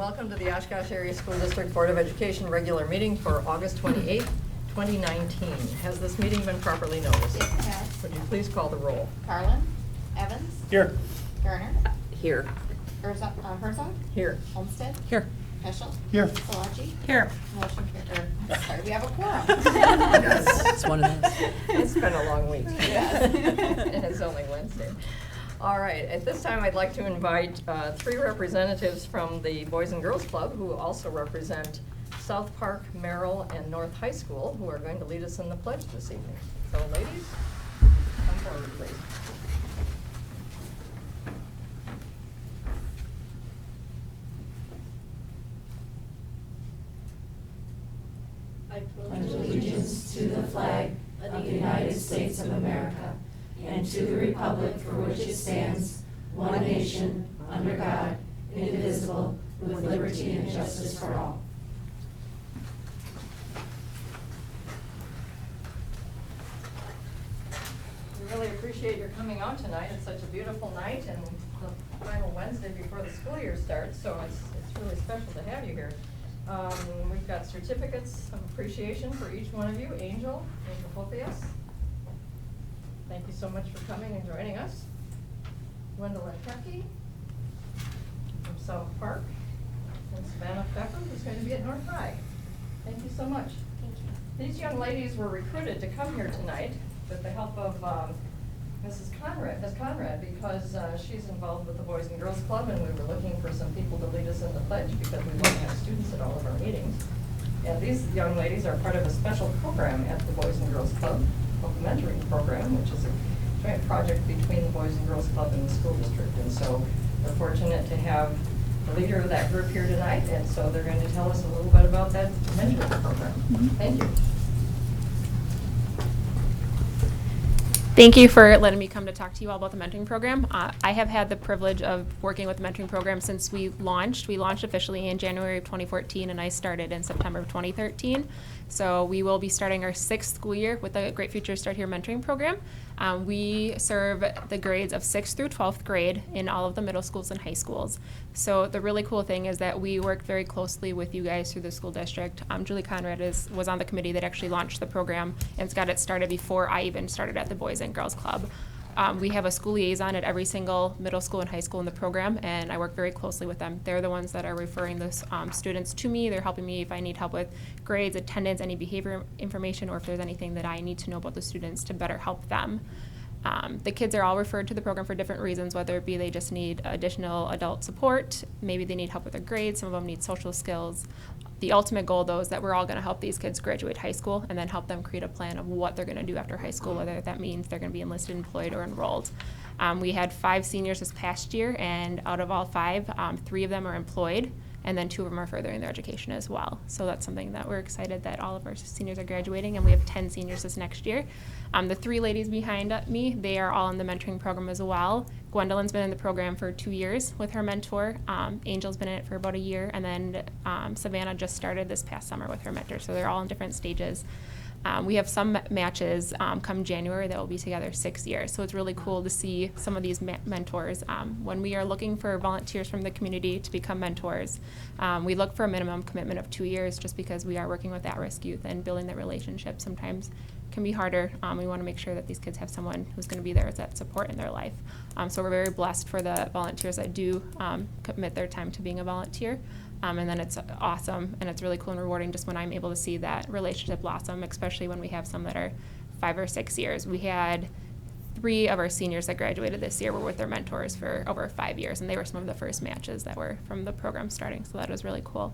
welcome to the Oshkosh Area School District Board of Education regular meeting for August 28th, 2019. Has this meeting been properly noticed? It has. Would you please call the roll? Carlin? Evans? Here. Garner? Here. Herzog? Here. Olmsted? Here. Heschel? Here. Salaries? Here. Motion carried. Sorry, we have a quorum. It's one of those. It's been a long week. Yes. And it's only Wednesday. All right, at this time I'd like to invite three representatives from the Boys and Girls Club who also represent South Park, Merrill, and North High School who are going to lead us in the pledge this evening. So ladies, come forward please. I pledge allegiance to the flag of the United States of America and to the republic for which it stands, one nation, under God, indivisible, with liberty and justice for all. We really appreciate your coming out tonight. It's such a beautiful night and the final Wednesday before the school year starts, so it's really special to have you here. We've got certificates of appreciation for each one of you. Angel Hopias. Thank you so much for coming and joining us. Gwendolyn Tucky from South Park, and Savannah Pfeffer, who's going to be at North High. Thank you so much. Thank you. These young ladies were recruited to come here tonight with the help of Ms. Conrad, because she's involved with the Boys and Girls Club, and we were looking for some people to lead us in the pledge because we want to have students at all of our meetings. And these young ladies are part of a special program at the Boys and Girls Club, called the Mentoring Program, which is a joint project between the Boys and Girls Club and the school district. And so we're fortunate to have the leader of that group here tonight, and so they're going to tell us a little bit about that mentoring program. Thank you. Thank you for letting me come to talk to you all about the mentoring program. I have had the privilege of working with the mentoring program since we launched. We launched officially in January of 2014, and I started in September of 2013. So we will be starting our 6th school year with the Great Future Start Here mentoring program. We serve the grades of 6th through 12th grade in all of the middle schools and high schools. So the really cool thing is that we work very closely with you guys through the school district. Julie Conrad was on the committee that actually launched the program and it's got it started before I even started at the Boys and Girls Club. We have a school liaison at every single middle school and high school in the program, and I work very closely with them. They're the ones that are referring those students to me. They're helping me if I need help with grades, attendance, any behavior information, or if there's anything that I need to know about the students to better help them. The kids are all referred to the program for different reasons, whether it be they just need additional adult support, maybe they need help with their grades, some of them need social skills. The ultimate goal, though, is that we're all going to help these kids graduate high school and then help them create a plan of what they're going to do after high school, whether that means they're going to be enlisted, employed, or enrolled. We had 5 seniors this past year, and out of all 5, 3 of them are employed, and then 2 of them are furthering their education as well. So that's something that we're excited that all of our seniors are graduating, and we have 10 seniors this next year. The 3 ladies behind me, they are all in the mentoring program as well. Gwendolyn's been in the program for 2 years with her mentor. Angel's been in it for about a year, and then Savannah just started this past summer with her mentor. So they're all in different stages. We have some matches come January that will be together 6 years. So it's really cool to see some of these mentors. When we are looking for volunteers from the community to become mentors, we look for a minimum commitment of 2 years just because we are working with at-risk youth and building that relationship sometimes can be harder. We want to make sure that these kids have someone who's going to be there as that support in their life. So we're very blessed for the volunteers that do commit their time to being a volunteer. And then it's awesome and it's really cool and rewarding just when I'm able to see that relationship blossom, especially when we have some that are 5 or 6 years. We had 3 of our seniors that graduated this year were with their mentors for over 5 years, and they were some of the first matches that were from the program starting, so that was really cool.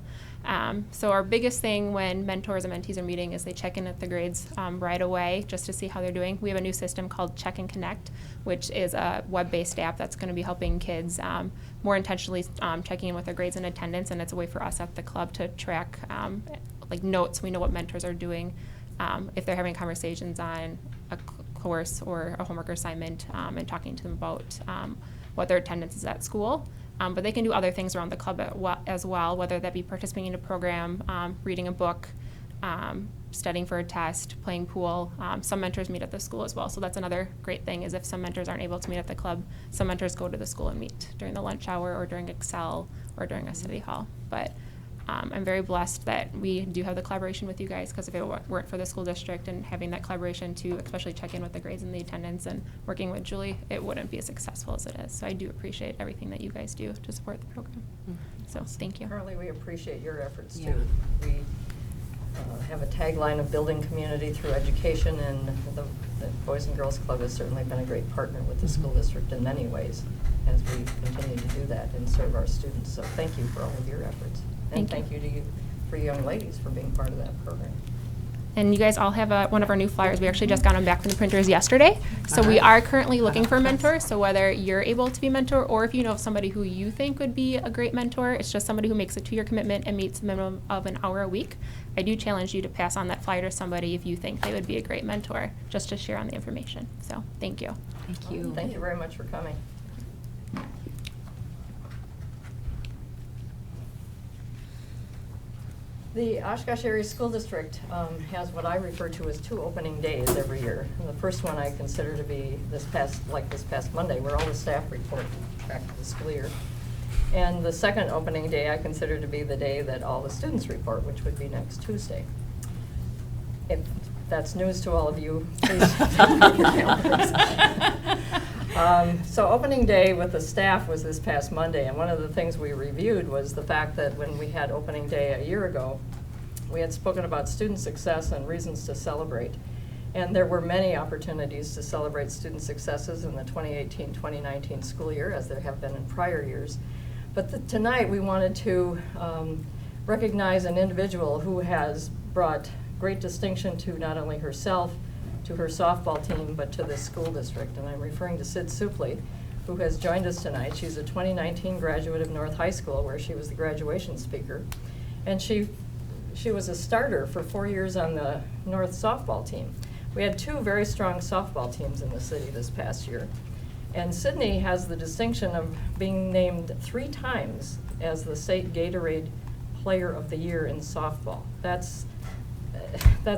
So our biggest thing when mentors and mentees are meeting is they check in at the grades right away just to see how they're doing. We have a new system called Check and Connect, which is a web-based app that's going to be helping kids more intentionally checking in with their grades and attendance, and it's a way for us at the club to track like notes. We know what mentors are doing, if they're having conversations on a course or a homework assignment, and talking to them about what their attendance is at school. But they can do other things around the club as well, whether that be participating in a program, reading a book, studying for a test, playing pool. Some mentors meet at the school as well, so that's another great thing is if some mentors aren't able to meet at the club, some mentors go to the school and meet during the lunch hour or during Excel or during a study hall. But I'm very blessed that we do have the collaboration with you guys, because if it weren't for the school district and having that collaboration to especially check in with the grades and the attendance and working with Julie, it wouldn't be as successful as it is. So I do appreciate everything that you guys do to support the program. So thank you. Carly, we appreciate your efforts Yeah. too. We have a tagline of building community through education, and the Boys and Girls Club has certainly been a great partner with the school district in many ways as we continue to do that and serve our students. So thank you for all of your efforts. And Thank you. thank you to you, for young ladies, for being part of that program. And you guys all have one of our new flyers. We actually just got them back from the printers yesterday. So we are currently looking for a mentor. So whether you're able to be a mentor or if you know of somebody who you think would be a great mentor, it's just somebody who makes a 2-year commitment and meets a minimum of an hour a week. I do challenge you to pass on that flyer to somebody if you think they would be a great mentor, just to share on the information. So thank you. Thank you. Thank you very much for coming. The Oshkosh Area School District has what I refer to as 2 opening days every year. And the first one I consider to be this past Monday, where all the staff report back to the school year. And the second opening day I consider to be the day that all the students report, which would be next Tuesday. If that's news to all of you, please mark your calendars. So opening day with the staff was this past Monday, and one of the things we reviewed was the fact that when we had opening day a year ago, we had spoken about student success and reasons to celebrate. And there were many opportunities to celebrate student successes in the 2018-2019 school year, as there have been in prior years. But tonight we wanted to recognize an individual who has brought great distinction to not only herself, to her softball team, but to the school district. And I'm referring to Sid Supley, who has joined us tonight. She's a 2019 graduate of North High School, where she was the graduation speaker. And she was a starter for 4 years on the North softball team. We had 2 very strong softball teams in the city this past year. And Sydney has the distinction of being named 3 times as the state Gatorade Player of the Year in softball. That's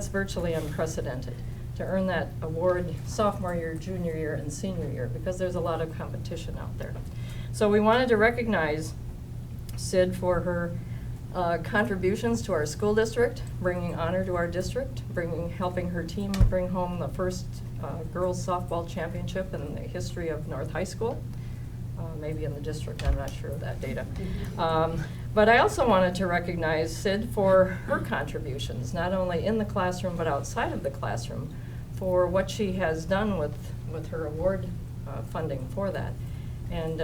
virtually unprecedented, to earn that award sophomore year, junior year, and senior year, because there's a lot of competition out there. So we wanted to recognize Sid for her contributions to our school district, bringing honor to our district, helping her team bring home the first girls softball championship in the history of North High School. Maybe in the district, I'm not sure of that data. But I also wanted to recognize Sid for her contributions, not only in the classroom but outside of the classroom, for what she has done with her award funding for that. And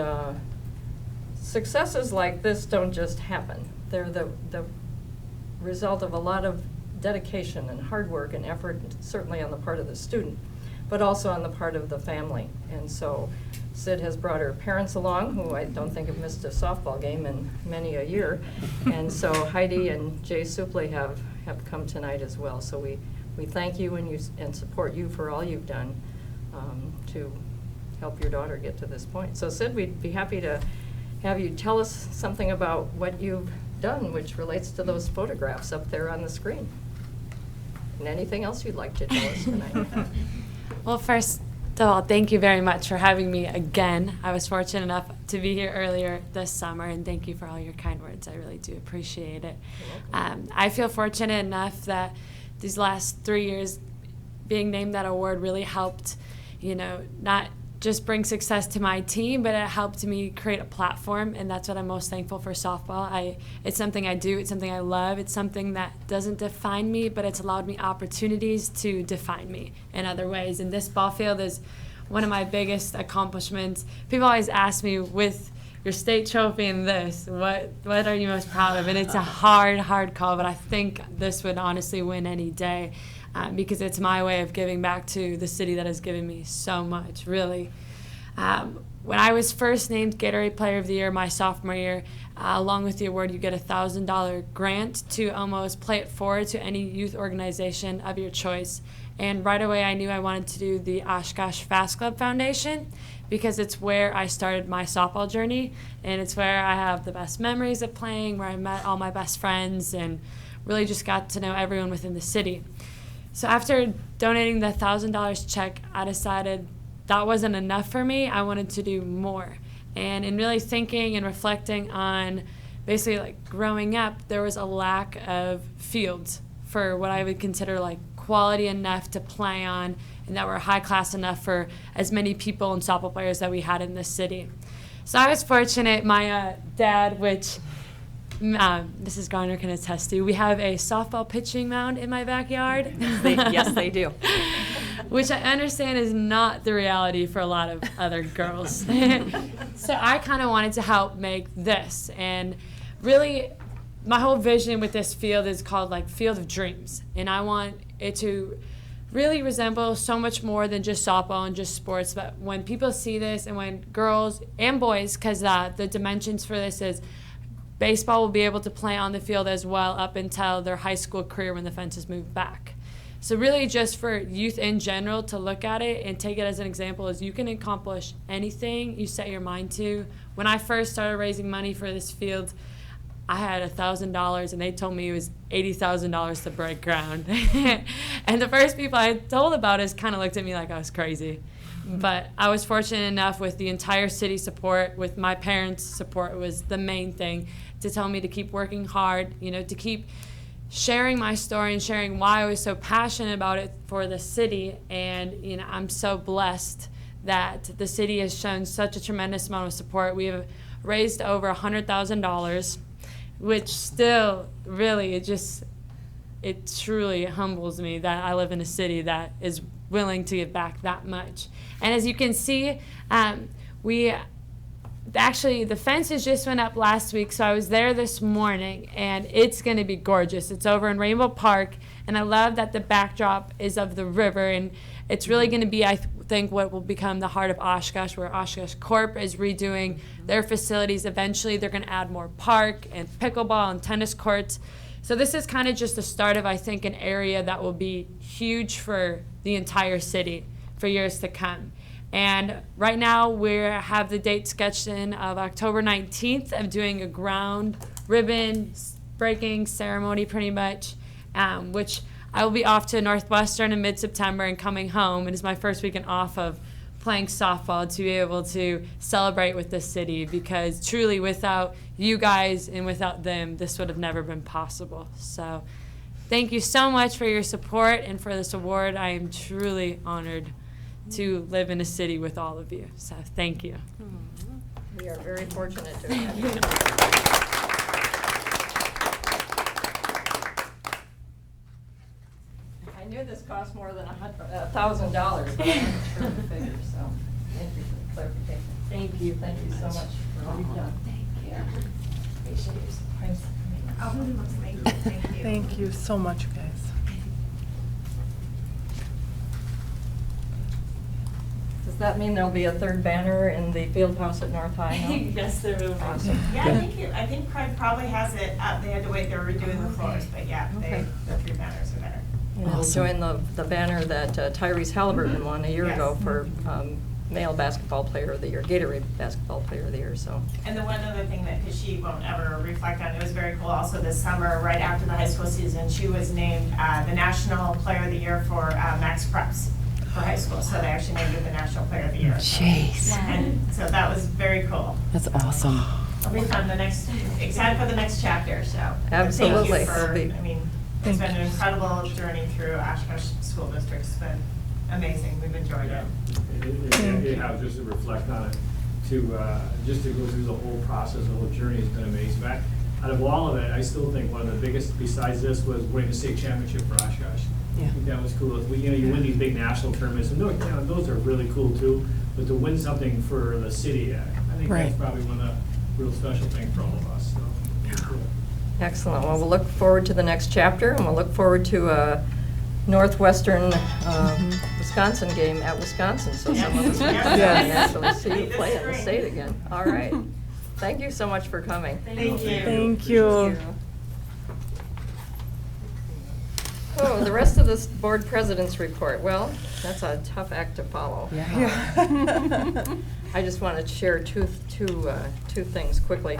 successes like this don't just happen. They're the result of a lot of dedication and hard work and effort, certainly on the part of the student, but also on the part of the family. And so Sid has brought her parents along, who I don't think have missed a softball game in many a year. And so Heidi and Jay Supley have come tonight as well. So we thank you and support you for all you've done to help your daughter get to this point. So Sid, we'd be happy to have you tell us something about what you've done, which relates to those photographs up there on the screen. And anything else you'd like to tell us tonight? Well, first of all, thank you very much for having me again. I was fortunate enough to be here earlier this summer, and thank you for all your kind words. I really do appreciate it. I feel fortunate enough that these last 3 years being named that award really helped, not just bring success to my team, but it helped me create a platform, and that's what I'm most thankful for softball. It's something I do, it's something I love, it's something that doesn't define me, but it's allowed me opportunities to define me in other ways. And this ball field is one of my biggest accomplishments. People always ask me, with your state trophy and this, what are you most proud of? And it's a hard call, but I think this would honestly win any day. Because it's my way of giving back to the city that has given me so much, really. When I was first named Gatorade Player of the Year my sophomore year, along with the award, you get a $1,000 grant to almost play it forward to any youth organization of your choice. And right away I knew I wanted to do the Oshkosh Fast Club Foundation, because it's where I started my softball journey, and it's where I have the best memories of playing, where I met all my best friends, and really just got to know everyone within the city. So after donating the $1,000 check, I decided that wasn't enough for me. I wanted to do more. And in really thinking and reflecting on basically like growing up, there was a lack of fields for what I would consider like quality enough to play on and that were high class enough for as many people and softball players that we had in this city. So I was fortunate, my dad, which Mrs. Garner can attest to, we have a softball pitching mound in my backyard. Yes, they do. Which I understand is not the reality for a lot of other girls. So I kind of wanted to help make this. And really, my whole vision with this field is called like Field of Dreams. And I want it to really resemble so much more than just softball and just sports. But when people see this and when girls and boys, because the dimensions for this is baseball will be able to play on the field as well up until their high school career when the fences move back. So really just for youth in general to look at it and take it as an example is you can accomplish anything you set your mind to. When I first started raising money for this field, I had $1,000 and they told me it was $80,000 to break ground. And the first people I told about it kind of looked at me like I was crazy. But I was fortunate enough with the entire city support, with my parents' support was the main thing, to tell me to keep working hard, to keep sharing my story and sharing why I was so passionate about it for the city. And, I'm so blessed that the city has shown such a tremendous amount of support. We have raised over $100,000, which still really, it truly humbles me that I live in a city that is willing to give back that much. And as you can see, the fences just went up last week, so I was there this morning, and it's going to be gorgeous. It's over in Rainbow Park, and I love that the backdrop is of the river, and it's really going to be, I think, what will become the heart of Oshkosh, where Oshkosh Corp is redoing their facilities. Eventually, they're going to add more park and pickleball and tennis courts. So this is kind of just the start of, I think, an area that will be huge for the entire city for years to come. And right now we have the date sketched in of October 19th of doing a ground ribbon breaking ceremony pretty much, which I will be off to Northwestern in mid-September and coming home. It is my first weekend off of playing softball to be able to celebrate with the city, because truly without you guys and without them, this would have never been possible. So thank you so much for your support and for this award. I am truly honored to live in a city with all of you. So thank you. We are very fortunate to have you. I knew this cost more than $1,000, but I wasn't sure of the figure, so thank you for the clarification. Thank you. Thank you so much for all you've done. Thank you. Appreciate your support. Thank you. Thank you so much, guys. Does that mean there'll be a third banner in the field house at North High now? Yes, there will be. Awesome. Yeah, I think Craig probably has it up. They had to wait, they were redoing the floors, but yeah, Okay. the three banners are there. And it'll join the banner that Tyrese Halliburton won a year Yes. ago for male basketball player of the year, Gatorade basketball player of the year, so. And the one other thing that, because she won't ever reflect on, it was very cool also this summer, right after the high school season, she was named the National Player of the Year for Max Preps for high school. So they actually named her the National Player of the Year. Jeez. And so that was very cool. That's awesome. It'll be fun, excited for the next chapter, so. Absolutely. Thank you for, It'll be- I mean, it's been an incredible journey through Oshkosh School District. It's been amazing. We've enjoyed it. Yeah, just to reflect on it, just to go through the whole process, the whole journey has been amazing. But out of all of it, I still think one of the biggest, besides this, was winning the state championship for Oshkosh. Yeah. I think that was cool. You win these big national tournaments, and those are really cool too. But to win something for the city, I think Right. that's probably one of the real special things for all of us. So, it's cool. Excellent. Well, we'll look forward to the next chapter, and we'll look forward to a Northwestern Wisconsin game at Wisconsin, so some of us can come down and actually see you play in the state again. All right. Thank you so much for coming. Thank you. Thank you. Oh, the rest of this board president's report. Well, that's a tough act to follow. Yeah. I just want to share two things quickly.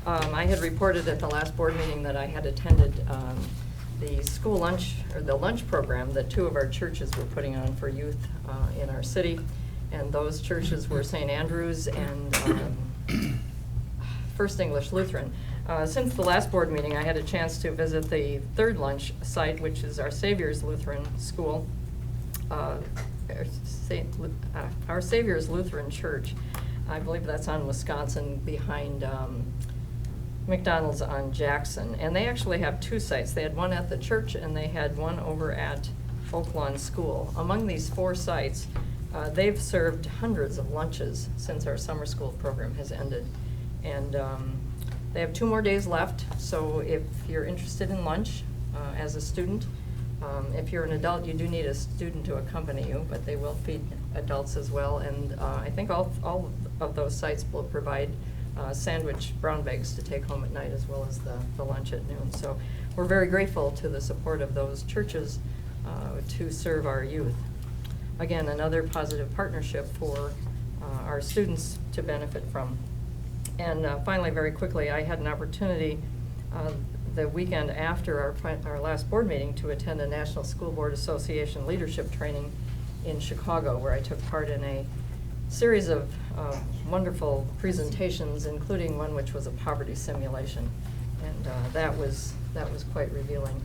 I had reported at the last board meeting that I had attended the school lunch, or the lunch program that 2 of our churches were putting on for youth in our city. And those churches were St. Andrew's and First English Lutheran. Since the last board meeting, I had a chance to visit the third lunch site, which is our Savior's Lutheran School, our Savior's Lutheran Church. I believe that's on Wisconsin behind McDonald's on Jackson. And they actually have 2 sites. They had one at the church and they had one over at Oak Lawn School. Among these 4 sites, they've served hundreds of lunches since our summer school program has ended. And they have 2 more days left, so if you're interested in lunch as a student, if you're an adult, you do need a student to accompany you, but they will feed adults as well. And I think all of those sites will provide sandwich brown bags to take home at night as well as the lunch at noon. So we're very grateful to the support of those churches to serve our youth. Again, another positive partnership for our students to benefit from. And finally, very quickly, I had an opportunity the weekend after our last board meeting to attend a National School Board Association leadership training in Chicago, where I took part in a series of wonderful presentations, including one which was a poverty simulation. And that was quite revealing.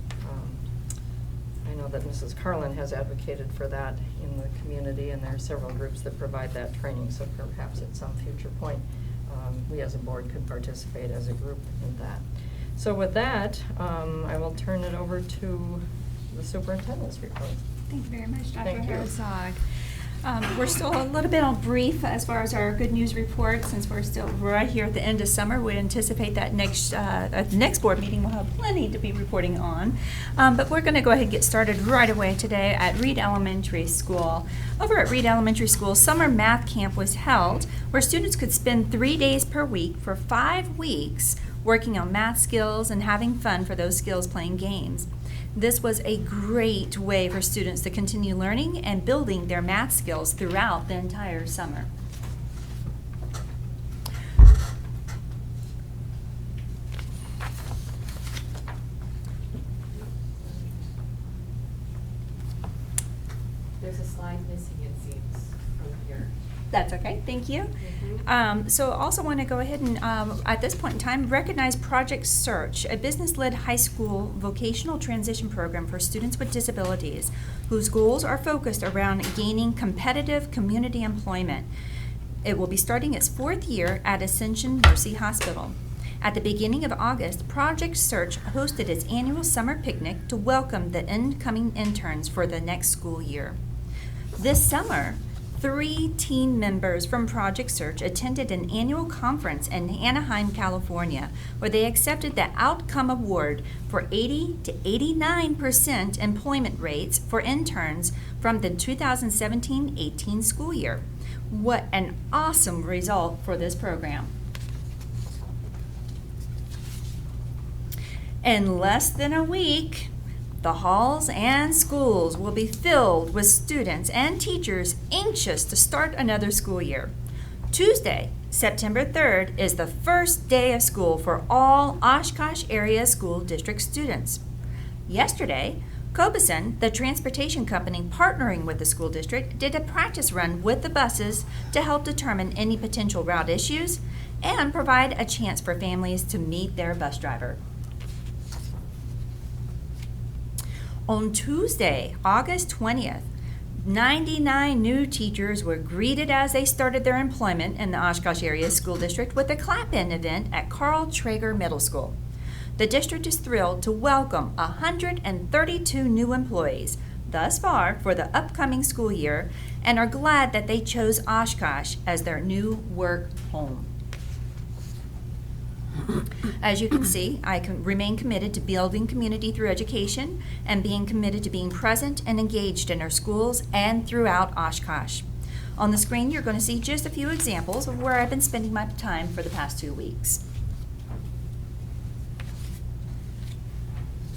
I know that Mrs. Carlin has advocated for that in the community, and there are several groups that provide that training, so perhaps at some future point, we as a board could participate as a group in that. So with that, I will turn it over to the superintendent's report. Thank you very much, Dr. Thank you. Herzog. We're still a little bit on brief as far as our good news report, since we're still right here at the end of summer. We anticipate that at the next board meeting we'll have plenty to be reporting on. But we're going to go ahead and get started right away today at Reed Elementary School. Over at Reed Elementary School, summer math camp was held where students could spend 3 days per week for 5 weeks working on math skills and having fun for those skills playing games. This was a great way for students to continue learning and building their math skills throughout the entire summer. There's a slide missing, it seems, from here. That's okay, thank you. So also want to go ahead and, at this point in time, recognize Project Search, a business-led high school vocational transition program for students with disabilities whose goals are focused around gaining competitive community employment. It will be starting its 4th year at Ascension Mercy Hospital. At the beginning of August, Project Search hosted its annual summer picnic to welcome the incoming interns for the next school year. This summer, 3 team members from Project Search attended an annual conference in Anaheim, California, where they accepted the Outcome Award for 80 to 89% employment rates for interns from the 2017-18 school year. What an awesome result for this program. In less than a week, the halls and schools will be filled with students and teachers anxious to start another school year. Tuesday, September 3rd, is the first day of school for all Oshkosh Area School District students. Yesterday, Cobeson, the transportation company partnering with the school district, did a practice run with the buses to help determine any potential route issues and provide a chance for families to meet their bus driver. On Tuesday, August 20th, 99 new teachers were greeted as they started their employment in the Oshkosh Area School District with a clap-in event at Carl Traeger Middle School. The district is thrilled to welcome 132 new employees thus far for the upcoming school year and are glad that they chose Oshkosh as their new work home. As you can see, I remain committed to building community through education and being committed to being present and engaged in our schools and throughout Oshkosh. On the screen, you're going to see just a few examples of where I've been spending my time for the past 2 weeks.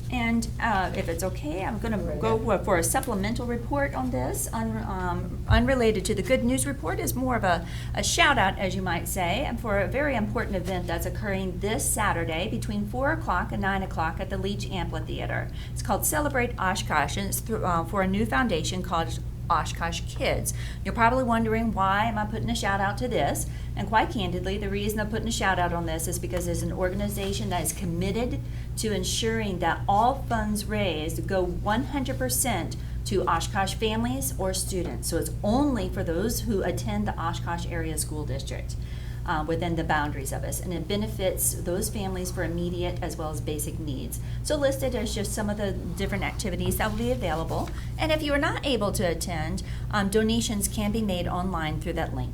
And if it's okay, I'm going to go for a supplemental report on this. Unrelated to the good news report, is more of a shout out, as you might say, and for a very important event that's occurring this Saturday between 4 o'clock and 9 o'clock at the Leach Amphitheater. It's called Celebrate Oshkosh, and it's for a new foundation called Oshkosh Kids. You're probably wondering, why am I putting a shout out to this? And quite candidly, the reason I'm putting a shout out on this is because it's an organization that is committed to ensuring that all funds raised go 100% to Oshkosh families or students. So it's only for those who attend the Oshkosh Area School District within the boundaries of us. And it benefits those families for immediate as well as basic needs. So listed as just some of the different activities that will be available. And if you are not able to attend, donations can be made online through that link.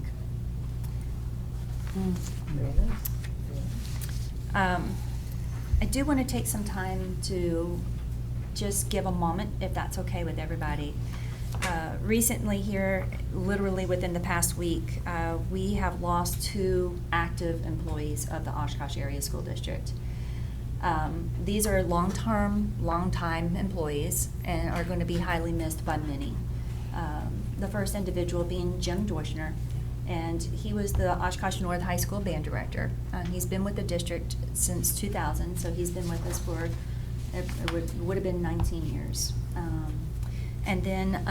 Very nice. I do want to take some time to just give a moment, if that's okay with everybody. Recently here, literally within the past week, we have lost 2 active employees of the Oshkosh Area School District. These are long-time employees and are going to be highly missed by many. The first individual being Jim Dorschner, and he was the Oshkosh North High School band director. He's been with the district since 2000, so he's been with us for, it would have been 19 years. And then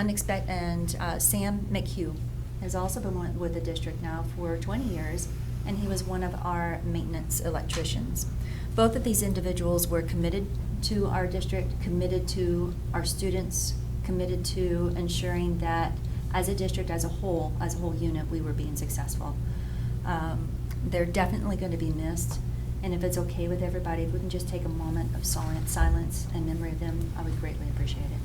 Sam McHugh has also been with the district now for 20 years, and he was one of our maintenance electricians. Both of these individuals were committed to our district, committed to our students, committed to ensuring that as a district, as a whole unit, we were being successful. They're definitely going to be missed, and if it's okay with everybody, if we can just take a moment of silence in memory of them, I would greatly appreciate it.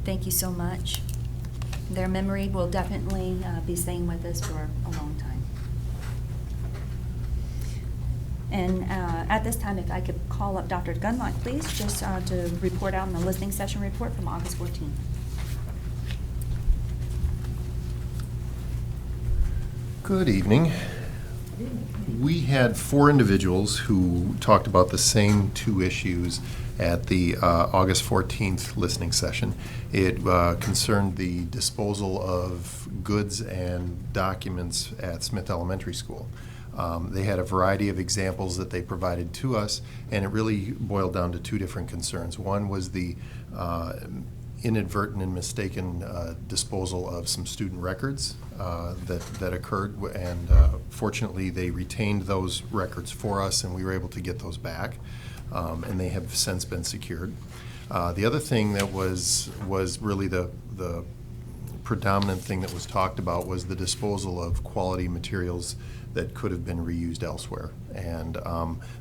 Thank you so much. Their memory will definitely be staying with us for a long time. And at this time, if I could call up Dr. Gunlock, please, just to report out on the listening session report from August 14th. Good evening. We had 4 individuals who talked about the same 2 issues at the August 14th listening session. It concerned the disposal of goods and documents at Smith Elementary School. They had a variety of examples that they provided to us, and it really boiled down to 2 different concerns. One was the inadvertent and mistaken disposal of some student records that occurred, and fortunately they retained those records for us, and we were able to get those back, and they have since been secured. The other thing that was really the predominant thing that was talked about was the disposal of quality materials that could have been reused elsewhere. And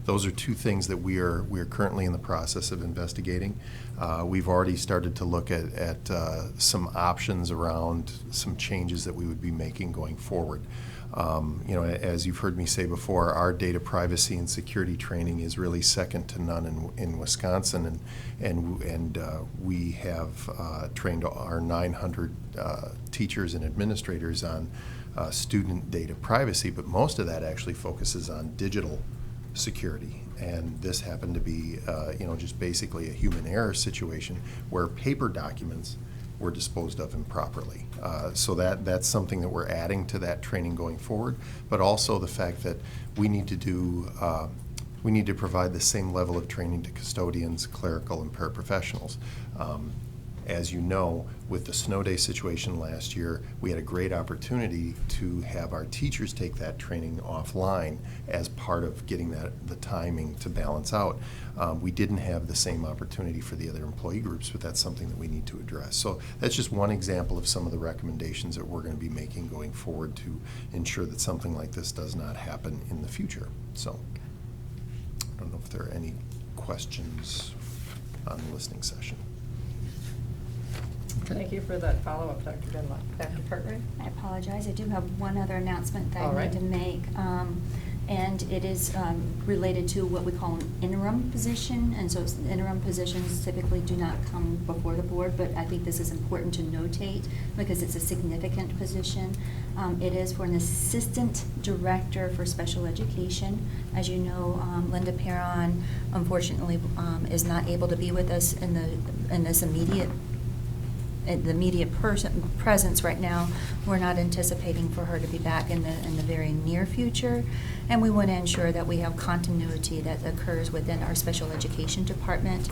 those are 2 things that we are currently in the process of investigating. We've already started to look at some options around some changes that we would be making going forward. As you've heard me say before, our data privacy and security training is really second to none in Wisconsin, and we have trained our 900 teachers and administrators on student data privacy, but most of that actually focuses on digital security. And this happened to be, just basically a human error situation where paper documents were disposed of improperly. So that's something that we're adding to that training going forward, but also the fact that we need to provide the same level of training to custodians, clerical, and paraprofessionals. As you know, with the snow day situation last year, we had a great opportunity to have our teachers take that training offline as part of getting the timing to balance out. We didn't have the same opportunity for the other employee groups, but that's something that we need to address. So that's just one example of some of the recommendations that we're going to be making going forward to ensure that something like this does not happen in the future. So I don't know if there are any questions on the listening session. Okay. Thank you for that follow-up, Dr. Gunlock. Dr. Cartwright? I apologize. I do have one other announcement that All I right. need to make. And it is related to what we call an interim position, and so interim positions typically do not come before the board, but I think this is important to notate because it's a significant position. It is for an assistant director for special education. As you know, Linda Perron unfortunately is not able to be with us in this immediate presence right now. We're not anticipating for her to be back in the very near future, and we want to ensure that we have continuity that occurs within our special education department.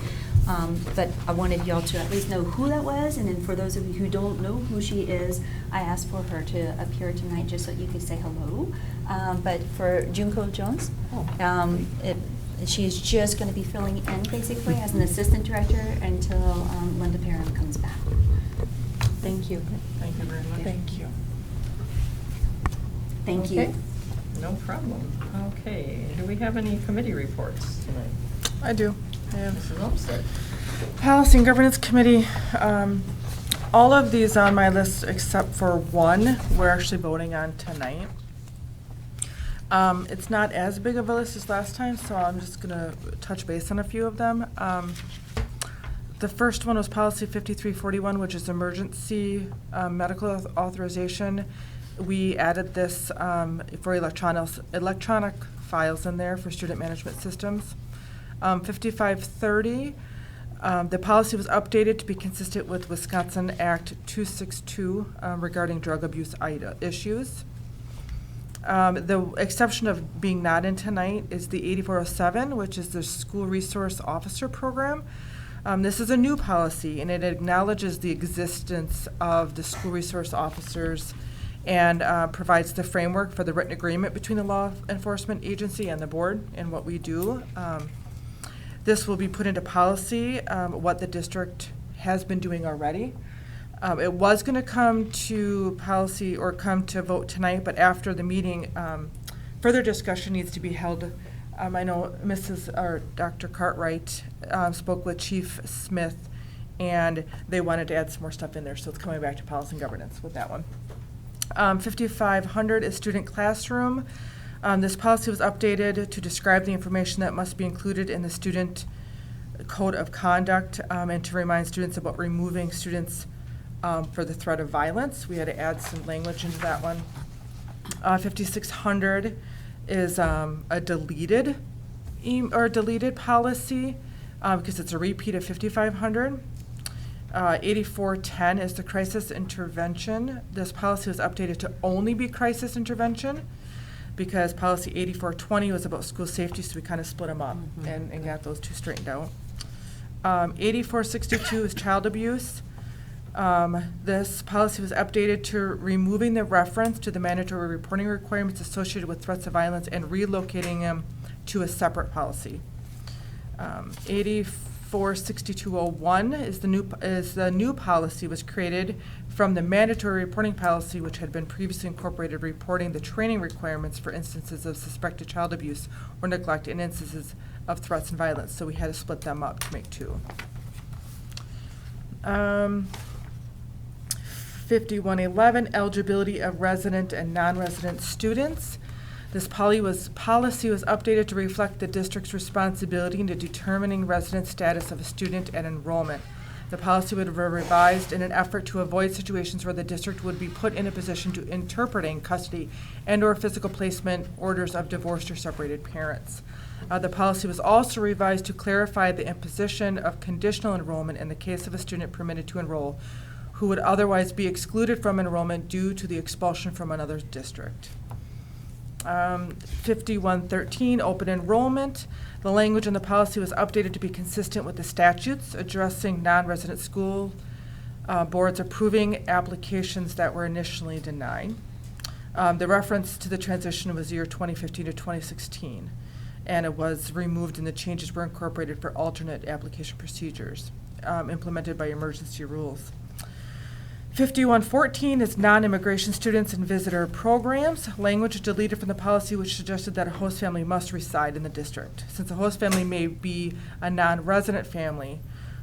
But I wanted y'all to at least know who that was, and then for those of you who don't know who she is, I asked for her to appear tonight just so you could say hello. But for Junko Jones, she's just going to be filling in basically as an assistant director until Linda Perrin comes back. Thank you. Thank you very much. Thank you. Thank Okay. you. No problem. Okay, do we have any committee reports tonight? I do. I have Mrs. Olmsted? Policy and Governance Committee. All of these on my list except for one, we're actually voting on tonight. It's not as big of a list as last time, so I'm just gonna touch base on a few of them. The first one was Policy 5341, which is emergency medical authorization. We added this for electronic files in there for student management systems. 5530, the policy was updated to be consistent with Wisconsin Act 262 regarding drug abuse issues. The exception of being not in tonight is the 8407, which is the School Resource Officer Program. This is a new policy, and it acknowledges the existence of the school resource officers and provides the framework for the written agreement between the law enforcement agency and the board and what we do. This will be put into policy, what the district has been doing already. It was going to come to policy or come to vote tonight, but after the meeting, further discussion needs to be held. I know Dr. Cartwright spoke with Chief Smith, and they wanted to add some more stuff in there, so it's coming back to policy and governance with that one. 5500 is student classroom. This policy was updated to describe the information that must be included in the student code of conduct and to remind students about removing students for the threat of violence. We had to add some language into that one. 5600 is a deleted policy because it's a repeat of 5500. 8410 is the crisis intervention. This policy was updated to only be crisis intervention because policy 8420 was about school safety, so we kind of split them up and got those two straightened out. 8462 is child abuse. This policy was updated to removing the reference to the mandatory reporting requirements associated with threats of violence and relocating them to a separate policy. 846201 is the new policy was created from the mandatory reporting policy, which had been previously incorporated, reporting the training requirements for instances of suspected child abuse or neglect and instances of threats and violence. So we had to split them up to make two. 5111, eligibility of resident and non-resident students. This policy was updated to reflect the district's responsibility in determining resident status of a student at enrollment. The policy would be revised in an effort to avoid situations where the district would be put in a position to interpreting custody and/or physical placement orders of divorced or separated parents. The policy was also revised to clarify the imposition of conditional enrollment in the case of a student permitted to enroll who would otherwise be excluded from enrollment due to the expulsion from another district. 5113, open enrollment. The language in the policy was updated to be consistent with the statutes addressing non-resident school boards approving applications that were initially denied. The reference to the transition was year 2015 to 2016, and it was removed and the changes were incorporated for alternate application procedures implemented by emergency rules. 5114 is non-immigration students and visitor programs. Language deleted from the policy which suggested that a host family must reside in the district. Since a host family may be a non-resident family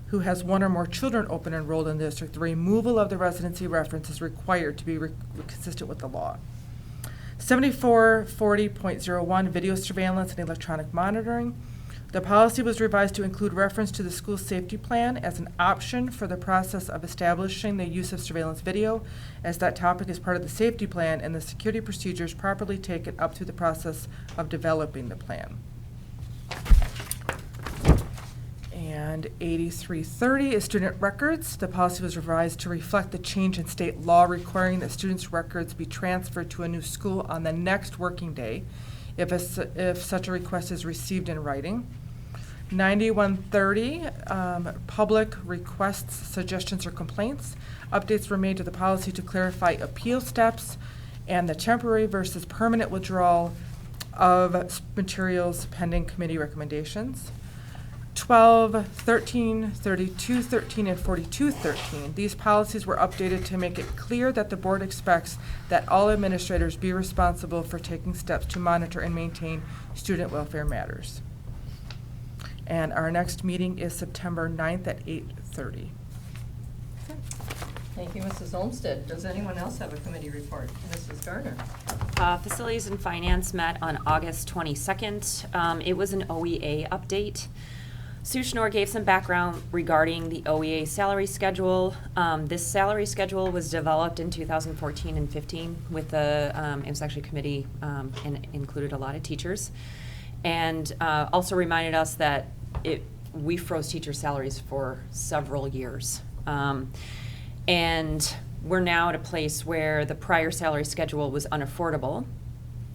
who has one or more children open enrolled in the district, the removal of the residency reference is required to be consistent with the law. 7440.01 video surveillance and electronic monitoring. The policy was revised to include reference to the school safety plan as an option for the process of establishing the use of surveillance video, as that topic is part of the safety plan and the security procedures properly taken up through the process of developing the plan. And 8330 is student records. The policy was revised to reflect the change in state law requiring that students' records be transferred to a new school on the next working day if such a request is received in writing. 9130, public requests, suggestions, or complaints. Updates were made to the policy to clarify appeal steps and the temporary versus permanent withdrawal of materials pending committee recommendations. 12, 13, 32, 13, and 42, 13. These policies were updated to make it clear that the board expects that all administrators be responsible for taking steps to monitor and maintain student welfare matters. And our next meeting is September 9th at 8:30. Thank you, Mrs. Olmsted. Does anyone else have a committee report? Mrs. Garner? Facilities and Finance met on August 22nd. It was an OEA update. Sue Schnorr gave some background regarding the OEA salary schedule. This salary schedule was developed in 2014 and 15 with the, it was actually a committee and included a lot of teachers. And also reminded us that we froze teacher salaries for several years. And we're now at a place where the prior salary schedule was unaffordable.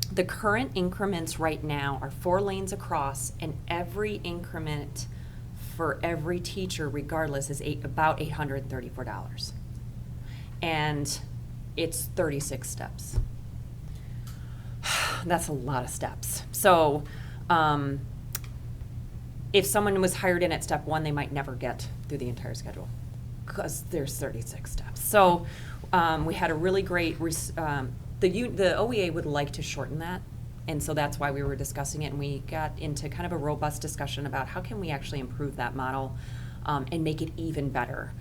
The current increments right now are 4 lanes across, and every increment for every teacher, regardless, is about $834. And it's 36 steps. That's a lot of steps. So if someone was hired in at step 1, they might never get through the entire schedule because there's 36 steps. So we had a really great, the OEA would like to shorten that. And so that's why we were discussing it, and we got into kind of a robust discussion about how can we actually improve that model and make it even better.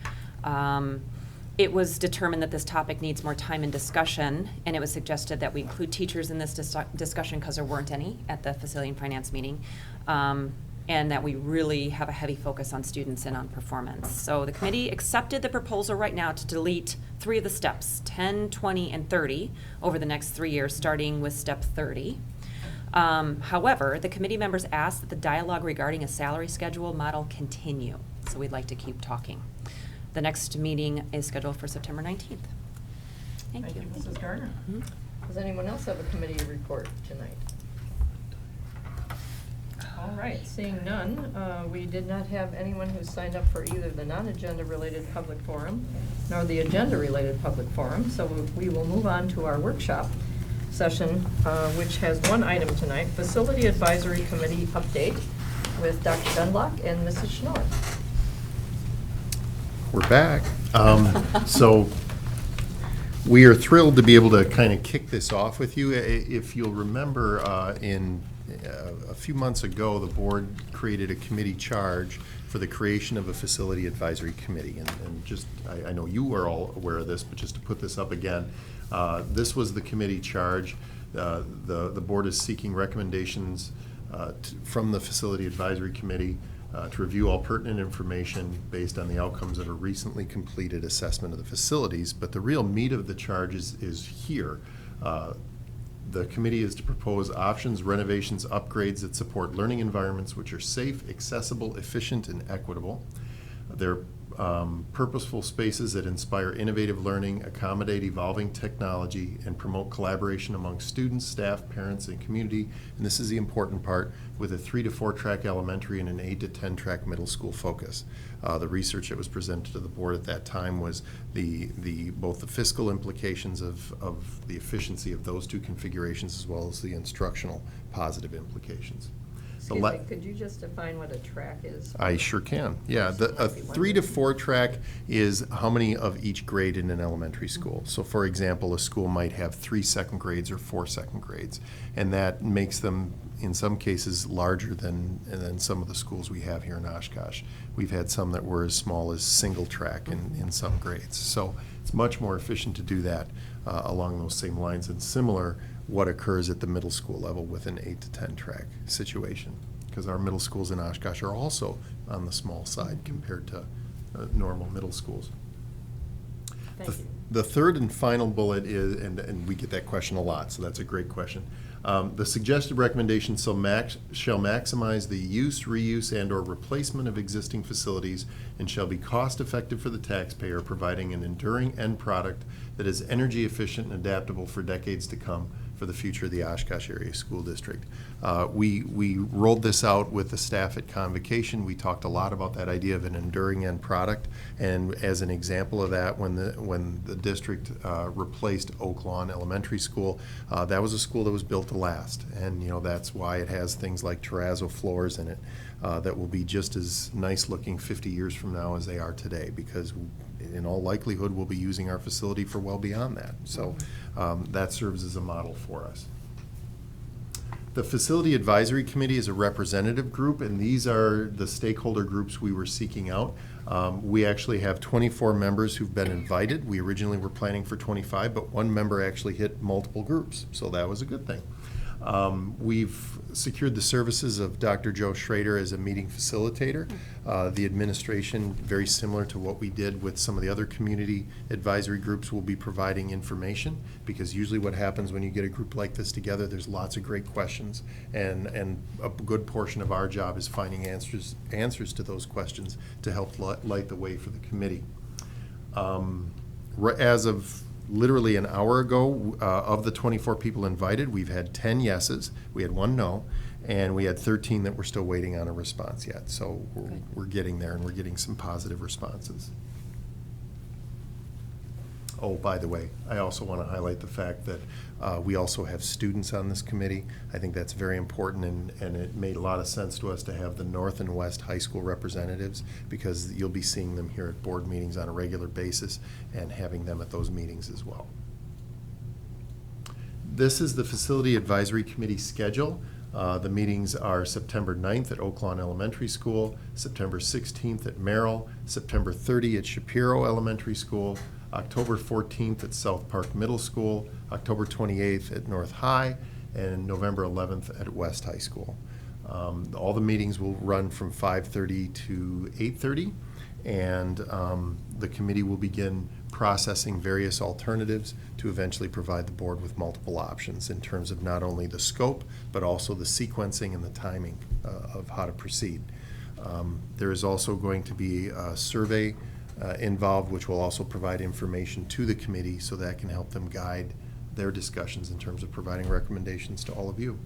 It was determined that this topic needs more time and discussion, and it was suggested that we include teachers in this discussion because there weren't any at the Facility and Finance meeting, and that we really have a heavy focus on students and on performance. So the committee accepted the proposal right now to delete 3 of the steps, 10, 20, and 30, over the next 3 years, starting with step 30. However, the committee members asked that the dialogue regarding a salary schedule model continue, so we'd like to keep talking. The next meeting is scheduled for September 19th. Thank you. Mrs. Garner. Mhm. Does anyone else have a committee report tonight? All right, seeing none, we did not have anyone who signed up for either the non-agenda related public forum nor the agenda related public forum, so we will move on to our workshop session, which has one item tonight, Facility Advisory Committee update with Dr. Dunlock and Mrs. Schnorr. We're back. So we are thrilled to be able to kind of kick this off with you. If you'll remember, a few months ago, the board created a committee charge for the creation of a facility advisory committee. And just, I know you are all aware of this, but just to put this up again, this was the committee charge. The board is seeking recommendations from the facility advisory committee to review all pertinent information based on the outcomes of a recently completed assessment of the facilities. But the real meat of the charge is here. The committee is to propose options, renovations, upgrades that support learning environments which are safe, accessible, efficient, and equitable. They're purposeful spaces that inspire innovative learning, accommodate evolving technology, and promote collaboration among students, staff, parents, and community. And this is the important part, with a 3 to 4 track elementary and an 8 to 10 track middle school focus. The research that was presented to the board at that time was both the fiscal implications of the efficiency of those 2 configurations, as well as the instructional positive implications. Excuse me, could you just define what a track is? I sure can. Yeah, a 3 to 4 track is how many of each grade in an elementary school. So for example, a school might have 3 second grades or 4 second grades, and that makes them, in some cases, larger than some of the schools we have here in Oshkosh. We've had some that were as small as single track in some grades. So it's much more efficient to do that along those same lines. And similar, what occurs at the middle school level with an 8 to 10 track situation. Because our middle schools in Oshkosh are also on the small side compared to normal middle schools. Thank you. The third and final bullet is, and we get that question a lot, so that's a great question. The suggested recommendations shall maximize the use, reuse, and/or replacement of existing facilities and shall be cost-effective for the taxpayer, providing an enduring end product that is energy efficient and adaptable for decades to come for the future of the Oshkosh Area School District. We rolled this out with the staff at Convocation. We talked a lot about that idea of an enduring end product, and as an example of that, when the district replaced Oak Lawn Elementary School, that was a school that was built to last, and that's why it has things like terrazzo floors in it that will be just as nice looking 50 years from now as they are today, because in all likelihood we'll be using our facility for well beyond that. So that serves as a model for us. The Facility Advisory Committee is a representative group, and these are the stakeholder groups we were seeking out. We actually have 24 members who've been invited. We originally were planning for 25, but one member actually hit multiple groups, so that was a good thing. We've secured the services of Dr. Joe Schrader as a meeting facilitator. The administration, very similar to what we did with some of the other community advisory groups, will be providing information, because usually what happens when you get a group like this together, there's lots of great questions, and a good portion of our job is finding answers to those questions to help light the way for the committee. As of literally an hour ago, of the 24 people invited, we've had 10 yeses, we had 1 no, and we had 13 that we're still waiting on a response yet. So we're getting there, and we're getting some positive responses. Oh, by the way, I also want to highlight the fact that we also have students on this committee. I think that's very important, and it made a lot of sense to us to have the North and West high school representatives, because you'll be seeing them here at board meetings on a regular basis and having them at those meetings as well. This is the Facility Advisory Committee schedule. The meetings are September 9th at Oak Lawn Elementary School, September 16th at Merrill, September 30th at Shapiro Elementary School, October 14th at South Park Middle School, October 28th at North High, and November 11th at West High School. All the meetings will run from 5:30 to 8:30, and the committee will begin processing various alternatives to eventually provide the board with multiple options in terms of not only the scope, but also the sequencing and the timing of how to proceed. There is also going to be a survey involved, which will also provide information to the committee, so that can help them guide their discussions in terms of providing recommendations to all of you.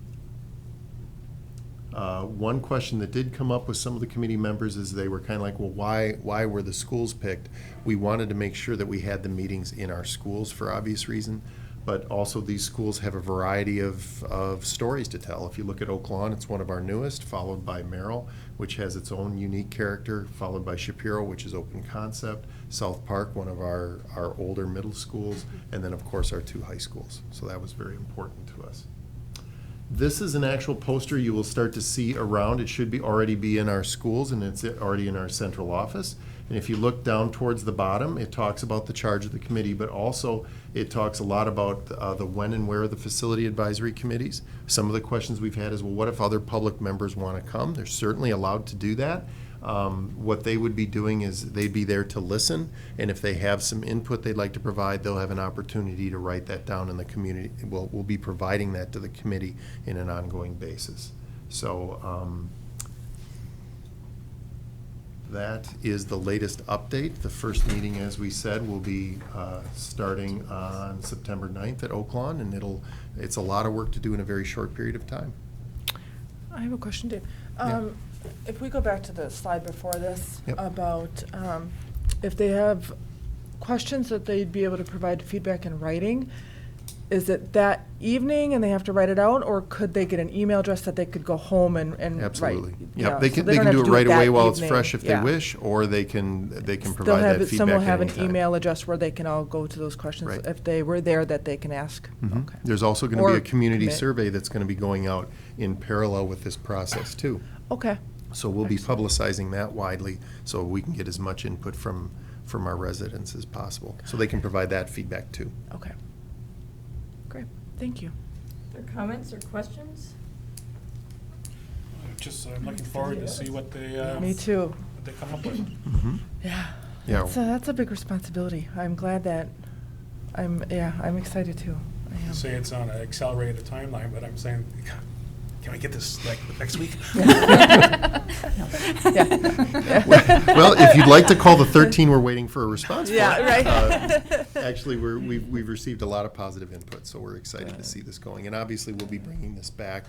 One question that did come up with some of the committee members is they were kind of like, well, why were the schools picked? We wanted to make sure that we had the meetings in our schools for obvious reason, but also these schools have a variety of stories to tell. If you look at Oak Lawn, it's one of our newest, followed by Merrill, which has its own unique character, followed by Shapiro, which is open concept, South Park, one of our older middle schools, and then of course our 2 high schools. So that was very important to us. This is an actual poster you will start to see around. It should already be in our schools, and it's already in our central office. And if you look down towards the bottom, it talks about the charge of the committee, but also it talks a lot about the when and where of the facility advisory committees. Some of the questions we've had is, well, what if other public members want to come? They're certainly allowed to do that. What they would be doing is they'd be there to listen, and if they have some input they'd like to provide, they'll have an opportunity to write that down in the community. We'll be providing that to the committee in an ongoing basis. So that is the latest update. The first meeting, as we said, will be starting on September 9th at Oak Lawn, and it's a lot of work to do in a very short period of time. I have a question, Dave. Yeah. If we go back to the slide before this, Yep. about if they have questions that they'd be able to provide feedback in writing, is it that evening and they have to write it out, or could they get an email address that they could go home and Absolutely. write? Yeah, So they can don't have do to it right that away while it's evening. fresh if they Yeah. wish, or they can They'll provide have that it- feedback Some will have an anytime. email address where they can all go to those questions Right. if they were there that they can ask. Mhm. Okay. There's also going to be Or a community commit. survey that's going to be going out in parallel with this process too. Okay. So we'll be Excellent. publicizing that widely so we can get as much input from our residents as possible. So they can provide that feedback too. Okay. Great. Thank you. other comments or questions? Just I'm looking forward to see what they Me too. what they come up with. Yeah. Yeah. That's a big responsibility. I'm glad that, I'm excited too. I am. Say it's on an accelerated timeline, but I'm saying, can we get this like next week? Well, if you'd like to call the 13 we're waiting for a response for. Yeah, right. Actually, we've received a lot of positive input, so we're excited to see this going. And obviously, we'll be bringing this back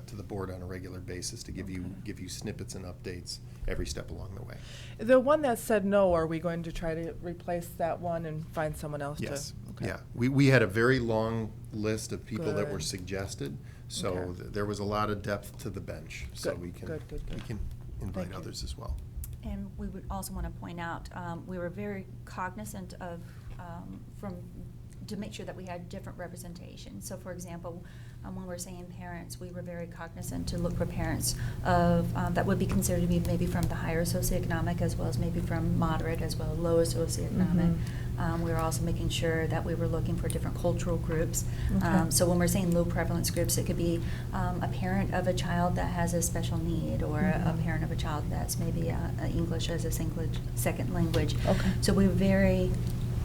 to the board on a regular basis to give you snippets and updates every step along the way. The one that said no, are we going to try to replace that one and find someone else to? Yes, Okay. yeah. We had a very long list of people that were Good. suggested, so Okay. there was a lot of depth to the bench. So Good, we can, good, good, we good. can invite Thank you. others as well. And we would also want to point out, we were very cognizant of, to make sure that we had different representation. So for example, when we're saying parents, we were very cognizant to look for parents of, that would be considered to be maybe from the higher socioeconomic as well as maybe from moderate as well as lower socioeconomic. We were also making sure that we were looking for different cultural groups. Okay. So when we're saying low prevalence groups, it could be a parent of a child that has a special need, or a parent of a child that's maybe English as a second language. Okay. So we're very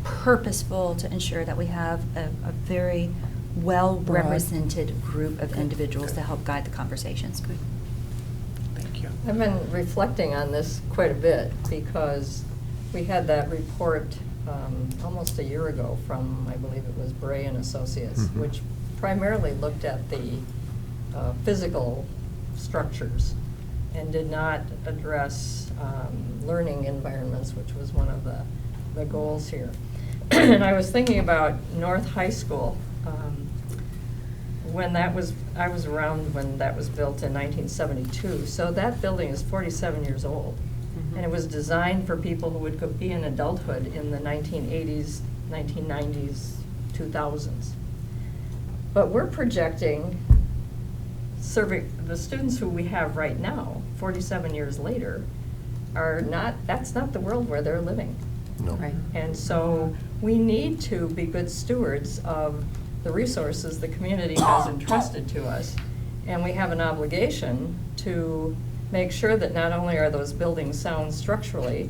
purposeful to ensure that we have a very well-represented group of individuals to help guide the conversations. Thank you. I've been reflecting on this quite a bit because we had that report almost a year ago from, I believe it was Bray and Associates, Mhm. which primarily looked at the physical structures and did not address learning environments, which was one of the goals here. And I was thinking about North High School. When that was, I was around when that was built in 1972. So that building is 47 years old. And it was designed for people who would be in adulthood in the 1980s, 1990s, 2000s. But we're projecting serving the students who we have right now, 47 years later, are not, that's not the world where they're living. No. Right. And so we need to be good stewards of the resources the community has entrusted to us. And we have an obligation to make sure that not only are those buildings sound structurally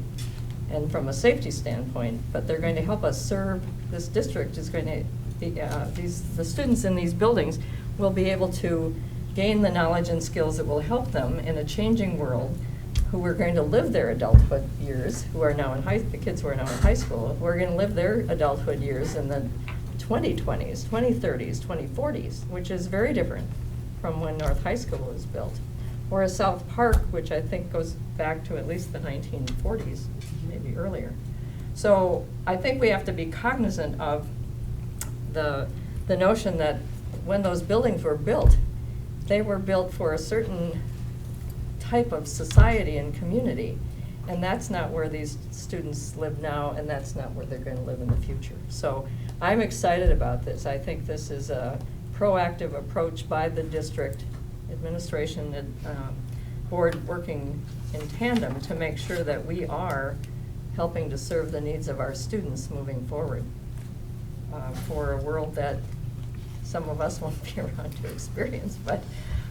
and from a safety standpoint, but they're going to help us serve, this district is going to be, the students in these buildings will be able to gain the knowledge and skills that will help them in a changing world, who are going to live their adulthood years, who are now in the kids who are now in high school, who are going to live their adulthood years in the 2020s, 2030s, 2040s, which is very different from when North High School was built. Or a South Park, which I think goes back to at least the 1940s, maybe earlier. So I think we have to be cognizant of the notion that when those buildings were built, they were built for a certain type of society and community. And that's not where these students live now, and that's not where they're going to live in the future. So I'm excited about this. I think this is a proactive approach by the district administration and board working in tandem to make sure that we are helping to serve the needs of our students moving forward for a world that some of us won't be around to experience, but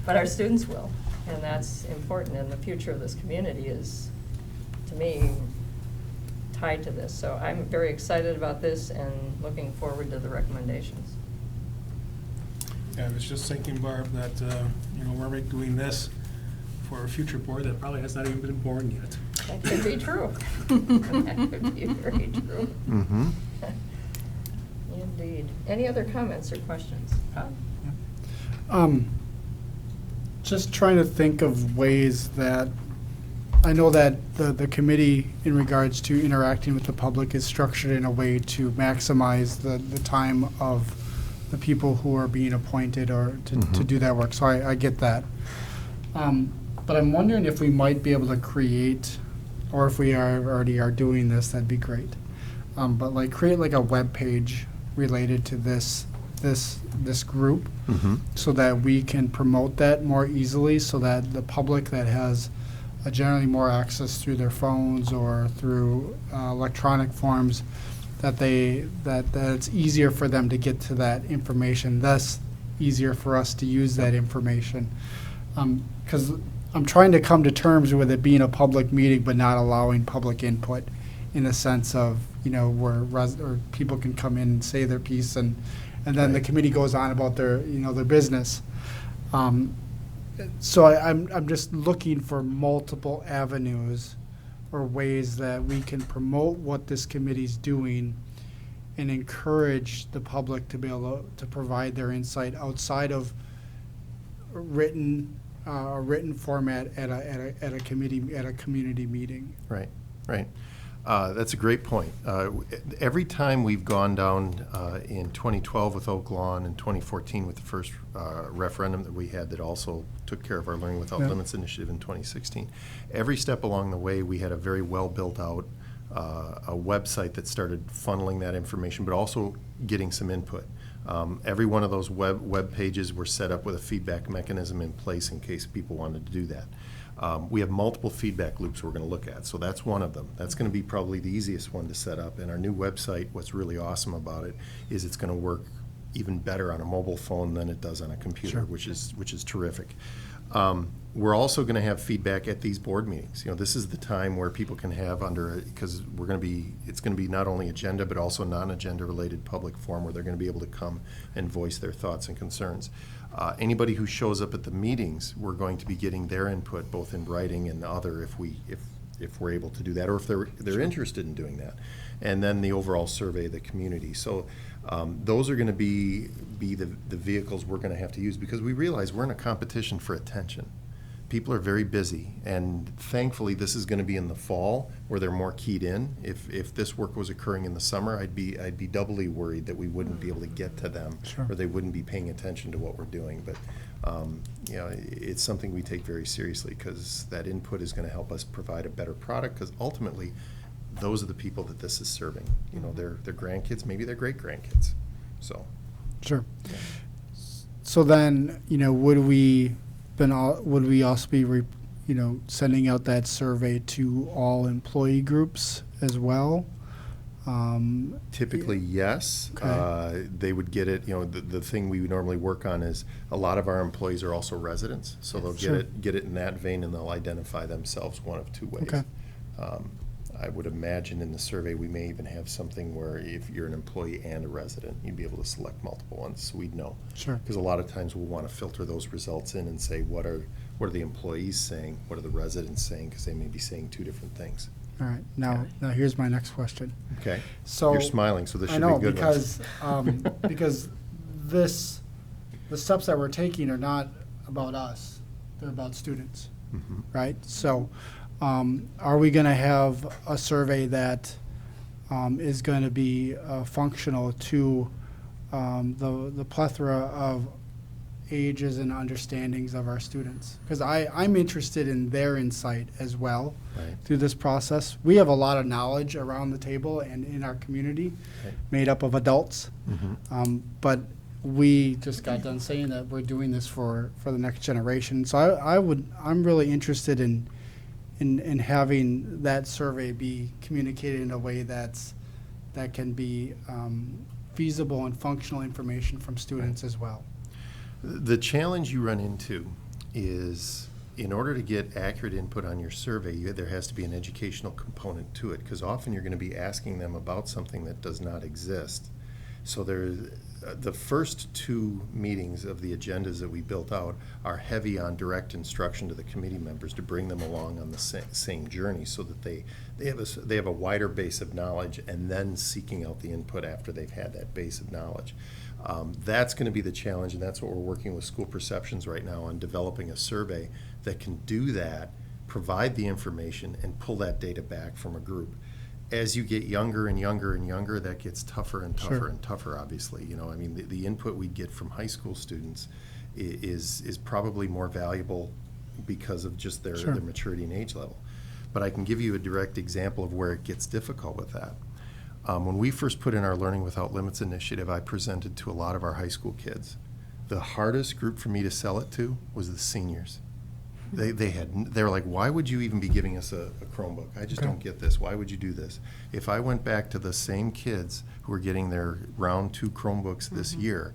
our students will. And that's important, and the future of this community is, to me, tied to this. So I'm very excited about this and looking forward to the recommendations. Yeah, I was just thinking, Barb, that, we're doing this for a future board that probably has not even been born yet. That could be true. That could be very true. Mm-hmm. Indeed. Any other comments or questions? Just trying to think of ways that, I know that the committee in regards to interacting with the public is structured in a way to maximize the time of the people who are being appointed or to do that work. So I get that. But I'm wondering if we might be able to create, or if we already are doing this, that'd be great. But like create like a web page related to this group, so that we can promote that more easily, so that the public that has generally more access through their phones or through electronic forms, that it's easier for them to get to that information. Thus, easier for us to use that information. Because I'm trying to come to terms with it being a public meeting, but not allowing public input in the sense of, where or people can come in and say their piece, and then the committee goes on about their, their business. So I'm just looking for multiple avenues or ways that we can promote what this committee's doing and encourage the public to be able to provide their insight outside of a written format at a community meeting. Right. That's a great point. Every time we've gone down in 2012 with Oak Lawn and 2014 with the first referendum that we had that also took care of our Learning Without Limits initiative in 2016, every step along the way we had a very well built out a website that started funneling that information, but also getting some input. Every one of those web pages were set up with a feedback mechanism in place in case people wanted to do that. We have multiple feedback loops we're going to look at, so that's one of them. That's going to be probably the easiest one to set up. And our new website, what's really awesome about it is it's going to work even better on a mobile phone than it does on a computer, which is terrific. We're also going to have feedback at these board meetings. This is the time where people can have because it's going to be not only agenda but also non-agenda related public forum where they're going to be able to come and voice their thoughts and concerns. Anybody who shows up at the meetings, we're going to be getting their input both in writing and other if we're able to do that, or if they're interested in doing that. And then the overall survey of the community. So those are going to be the vehicles we're going to have to use because we realize we're in a competition for attention. People are very busy, and thankfully this is going to be in the fall where they're more keyed in. If this work was occurring in the summer, I'd be doubly worried that we wouldn't be able to get to them, or they wouldn't be paying attention to what we're doing. But it's something we take very seriously because that input is going to help us provide a better product. Because ultimately, those are the people that this is serving. Their grandkids, maybe their great grandkids. So. Sure. Yeah. So then, would we also be, sending out that survey to all employee groups as well? Typically, yes. Okay. They would get it. The thing we would normally work on is a lot of our employees are also residents, so they'll get it in that vein, and they'll identify themselves one of two ways. Okay. I would imagine in the survey we may even have something where if you're an employee and a resident, you'd be able to select multiple ones, so we'd know. Sure. Because a lot of times we'll want to filter those results in and say what are the employees saying, what are the residents saying, because they may be saying two different things. All right. Now here's my next question. Okay. So you're smiling, so this should I know, be good. because the steps that we're taking are not about us; they're about students, right? So, are we going to have a survey that is going to be functional to the plethora of ages and understandings of our students? Because I'm interested in their insight as well through this process. We have a lot of knowledge around the table and in our community made up of adults, but we just got done saying that we're doing this for the next generation. So I'm really interested in having that survey be communicated in a way that can be feasible and functional information from students as well. The challenge you run into is in order to get accurate input on your survey, there has to be an educational component to it, because often you're going to be asking them about something that does not exist. So the first two meetings of the agendas that we built out are heavy on direct instruction to the committee members to bring them along on the same journey so that they have a wider base of knowledge, and then seeking out the input after they've had that base of knowledge. That's going to be the challenge, and that's what we're working with School Perceptions right now on, developing a survey that can do that, provide the information, and pull that data back from a group. As you get younger and younger and younger, that gets tougher and tougher and tougher, obviously. The input we get from high school students is probably more valuable because of just their maturity and age level. But I can give you a direct example of where it gets difficult with that. When we first put in our Learning Without Limits initiative, I presented to a lot of our high school kids. The hardest group for me to sell it to was the seniors. They were like, why would you even be giving us a Chromebook? I just don't get this. Why would you do this? If I went back to the same kids who were getting their round 2 Chromebooks this year,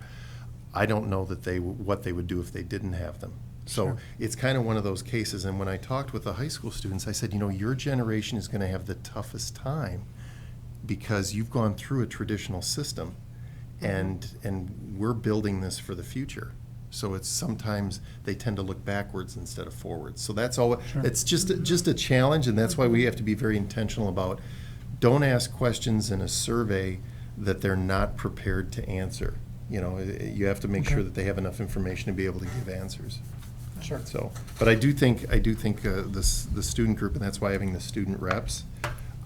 I don't know that what they would do if they didn't have them. So Sure. it's kind of one of those cases, and when I talked with the high school students, I said, your generation is going to have the toughest time because you've gone through a traditional system, and we're building this for the future. So it's sometimes they tend to look backwards instead of forwards. So that's all. Sure. It's just a challenge, and that's why we have to be very intentional about don't ask questions in a survey that they're not prepared to answer. You have to make Okay. sure that they have enough information to be able to give answers. Sure. So, but I do think the student group, and that's why having the student reps,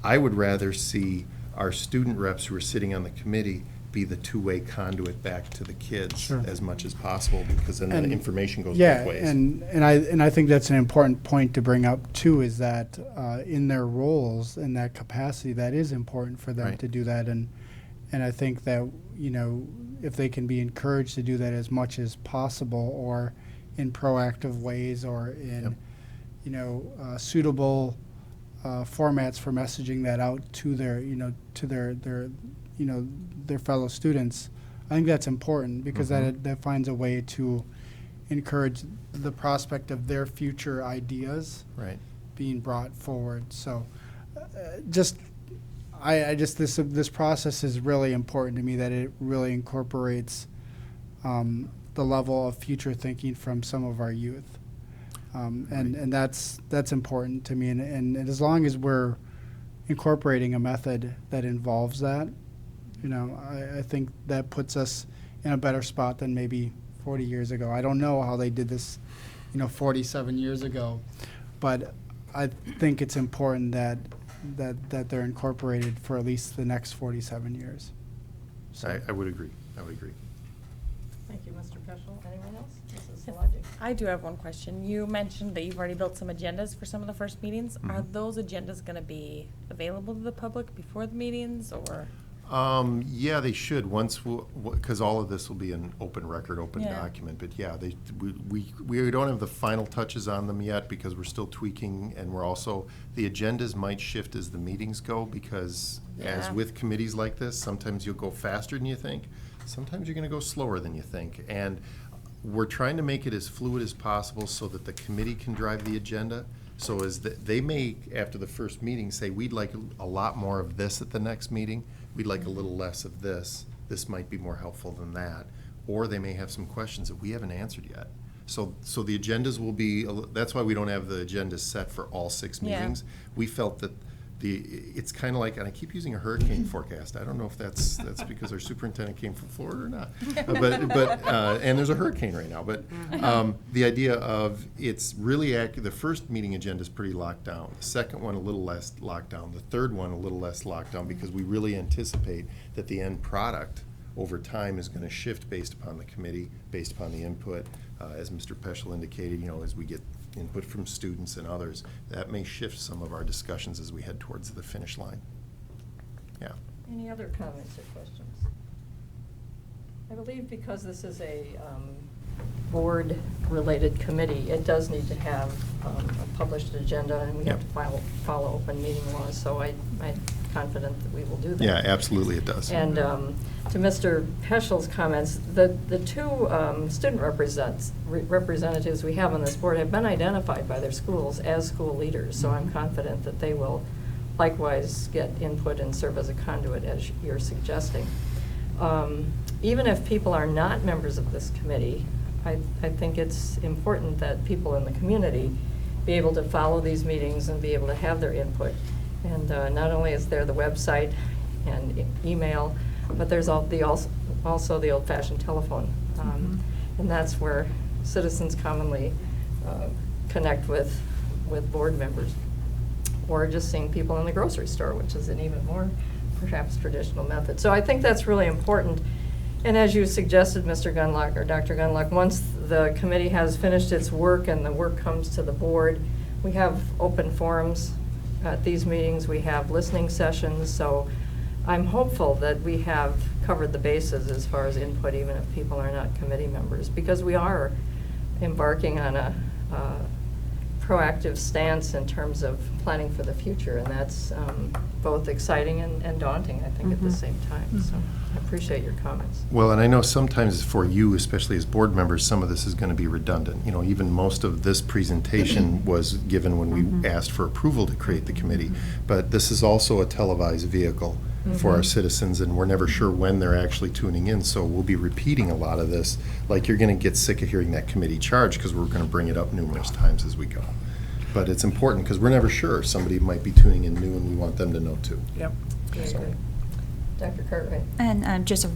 I would rather see our student reps who are sitting on the committee be the two-way conduit back to the kids Sure. as much as possible, because then the And- information goes Yeah, both ways. and I think that's an important point to bring up too, is that in their roles, in that capacity, that is important for them Right. to do that. And I think that, if they can be encouraged to do that as much as possible, or in proactive ways, or in, suitable formats for messaging that out to their, to their fellow students, I think that's important, because that finds a way to encourage the prospect of their future ideas Right. being brought forward. So, this process is really important to me, that it really incorporates the level of future thinking from some of our youth. And that's important to me. And as long as we're incorporating a method that involves that, I think that puts us in a better spot than maybe 40 years ago. I don't know how they did this, 47 years ago, but I think it's important that they're incorporated for at least the next 47 years. So. I would agree. Thank you, Mr. Peschel. Anyone else? Mrs. Szilagyi? I do have one question. You mentioned that you've already built some agendas for some of the first meetings. Are those agendas going to be available to the public before the meetings, or? Yeah, they should, because all of this will be an open record, open Yeah. document. But yeah, we don't have the final touches on them yet, because we're still tweaking, and the agendas might shift as the meetings go, because as Yeah. with committees like this, sometimes you'll go faster than you think, sometimes you're going to go slower than you think. And we're trying to make it as fluid as possible so that the committee can drive the agenda. So they may, after the first meeting, say, we'd like a lot more of this at the next meeting, we'd like a little less of this, this might be more helpful than that. Or they may have some questions that we haven't answered yet. So the agendas will be, that's why we don't have the agendas set for all 6 Yeah. meetings. We felt that it's kind of like, and I keep using a hurricane forecast. I don't know if that's because our superintendent came from Florida or not. But and there's a hurricane right now. But the idea of it's really the first meeting agenda is pretty locked down. The second one a little less locked down. The third one a little less locked down, because we really anticipate that the end product over time is going to shift based upon the committee, based upon the input. As Mr. Peschel indicated, as we get input from students and others, that may shift some of our discussions as we head towards the finish line. Yeah. Any other comments or questions? I believe because this is a board-related committee, it does need to have a published agenda, and we have to follow open meeting laws, so I'm confident that we will do that. Yeah, absolutely it does. And to Mr. Peschel's comments, the 2 student representatives we have on this board have been identified by their schools as school leaders, so I'm confident that they will likewise get input and serve as a conduit, as you're suggesting. Even if people are not members of this committee, I think it's important that people in the community be able to follow these meetings and be able to have their input. And not only is there the website and email, but there's also the old-fashioned telephone. And that's where citizens commonly connect with board members, or just seeing people in the grocery store, which is an even more perhaps traditional method. So I think that's really important. And as you suggested, Mr. Gunlock, or Dr. Gunlock, once the committee has finished its work and the work comes to the board, we have open forums at these meetings, we have listening sessions, so I'm hopeful that we have covered the bases as far as input, even if people are not committee members, because we are embarking on a proactive stance in terms of planning for the future, and that's both exciting and daunting, I think, at the same time. So I appreciate your comments. Well, and I know sometimes for you, especially as board members, some of this is going to be redundant. You know, even most of this presentation was given when we asked for approval to create the committee. But this is also a televised vehicle for our citizens, and we're never sure when they're actually tuning in. So we'll be repeating a lot of this. Like, you're going to get sick of hearing that committee charge because we're going to bring it up numerous times as we go. But it's important because we're never sure. Somebody might be tuning in new, and we want them to know too. Yep. Very good. Dr. Cartwright. And just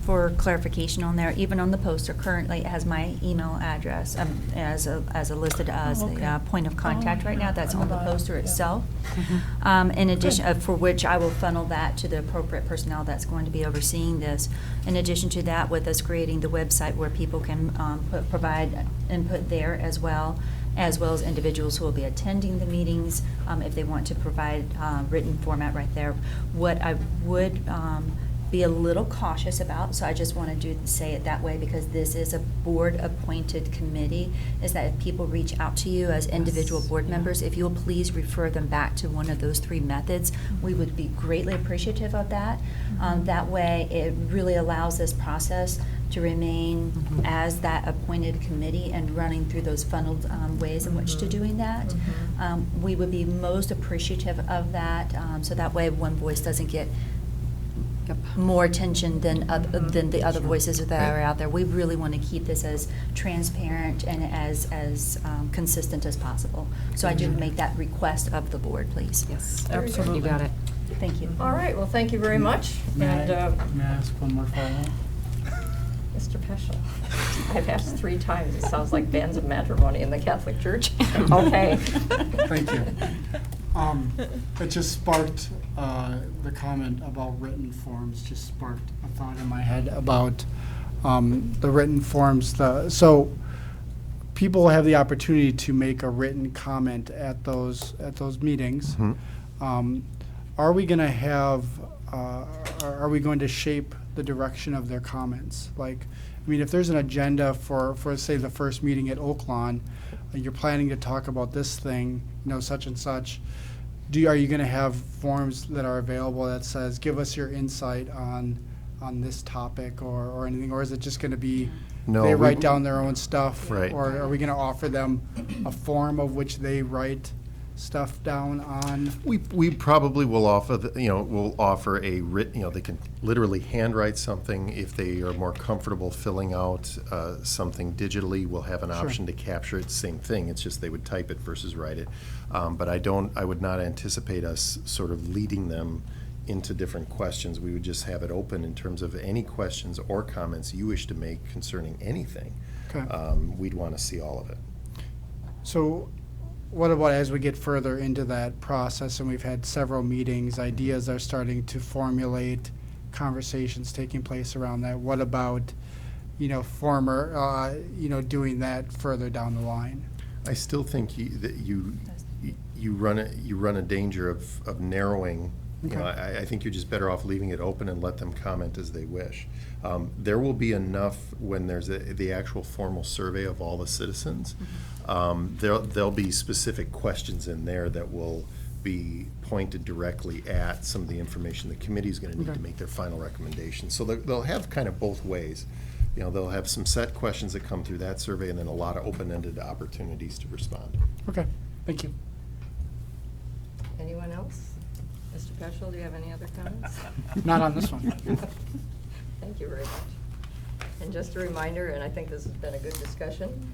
for clarification on there, even on the poster, currently it has my email address as listed as the point of contact right now. That's on the poster itself. In addition, for which I will funnel that to the appropriate personnel that's going to be overseeing this. In addition to that, with us creating the website where people can provide input there as well as individuals who will be attending the meetings, if they want to provide written format right there. What I would be a little cautious about, so I just want to say it that way because this is a board-appointed committee, is that if people reach out to you as individual board members, if you'll please refer them back to one of those 3 methods, we would be greatly appreciative of that. That way, it really allows this process to remain as that appointed committee and running through those funneled ways in which to doing that. We would be most appreciative of that, so that way one voice doesn't get more attention than the other voices that are out there. We really want to keep this as transparent and as consistent as possible. So I do make that request of the board, please. Yes, Absolutely. You got it. Thank you. All right, well, thank you very much. May And I ask one more follow-up? Mr. Peschel, I've asked 3 times. It sounds like bands of matrimony in the Catholic Church. Okay. Thank you. It just sparked, the comment about written forms just sparked a thought in my head about the written forms. So people have the opportunity to make a written comment at those meetings. Are we going to have, are we going to shape the direction of their comments? Like, I mean, if there's an agenda for say the first meeting at Oaklawn, you're planning to talk about this thing, such and such, are you going to have forms that are available that says, give us your insight on this topic or anything, or is it just going to be they write down their own stuff, Right. or are we going to offer them a form of which they write stuff down on? We probably will offer, we'll offer a written, they can literally handwrite something. If they are more comfortable filling out something digitally, we'll have an option to capture it. Same thing, it's just they would type it versus write it. But I would not anticipate us sort of leading them into different questions. We would just have it open in terms of any questions or comments you wish to make concerning anything. Okay. We'd want to see all of it. So what about as we get further into that process and we've had several meetings, ideas are starting to formulate, conversations taking place around that? What about, doing that further down the line? I still think that you run a danger of narrowing. Okay. I think you're just better off leaving it open and let them comment as they wish. There will be enough when there's the actual formal survey of all the citizens. There'll be specific questions in there that will be pointed directly at some of the information the committee is going to need to make their final recommendations. So they'll have kind of both ways. They'll have some set questions that come through that survey and then a lot of open-ended opportunities to respond. Okay, thank you. Anyone else? Mr. Peschel, do you have any other comments? Not on this one. Thank you very much. And just a reminder, and I think this has been a good discussion,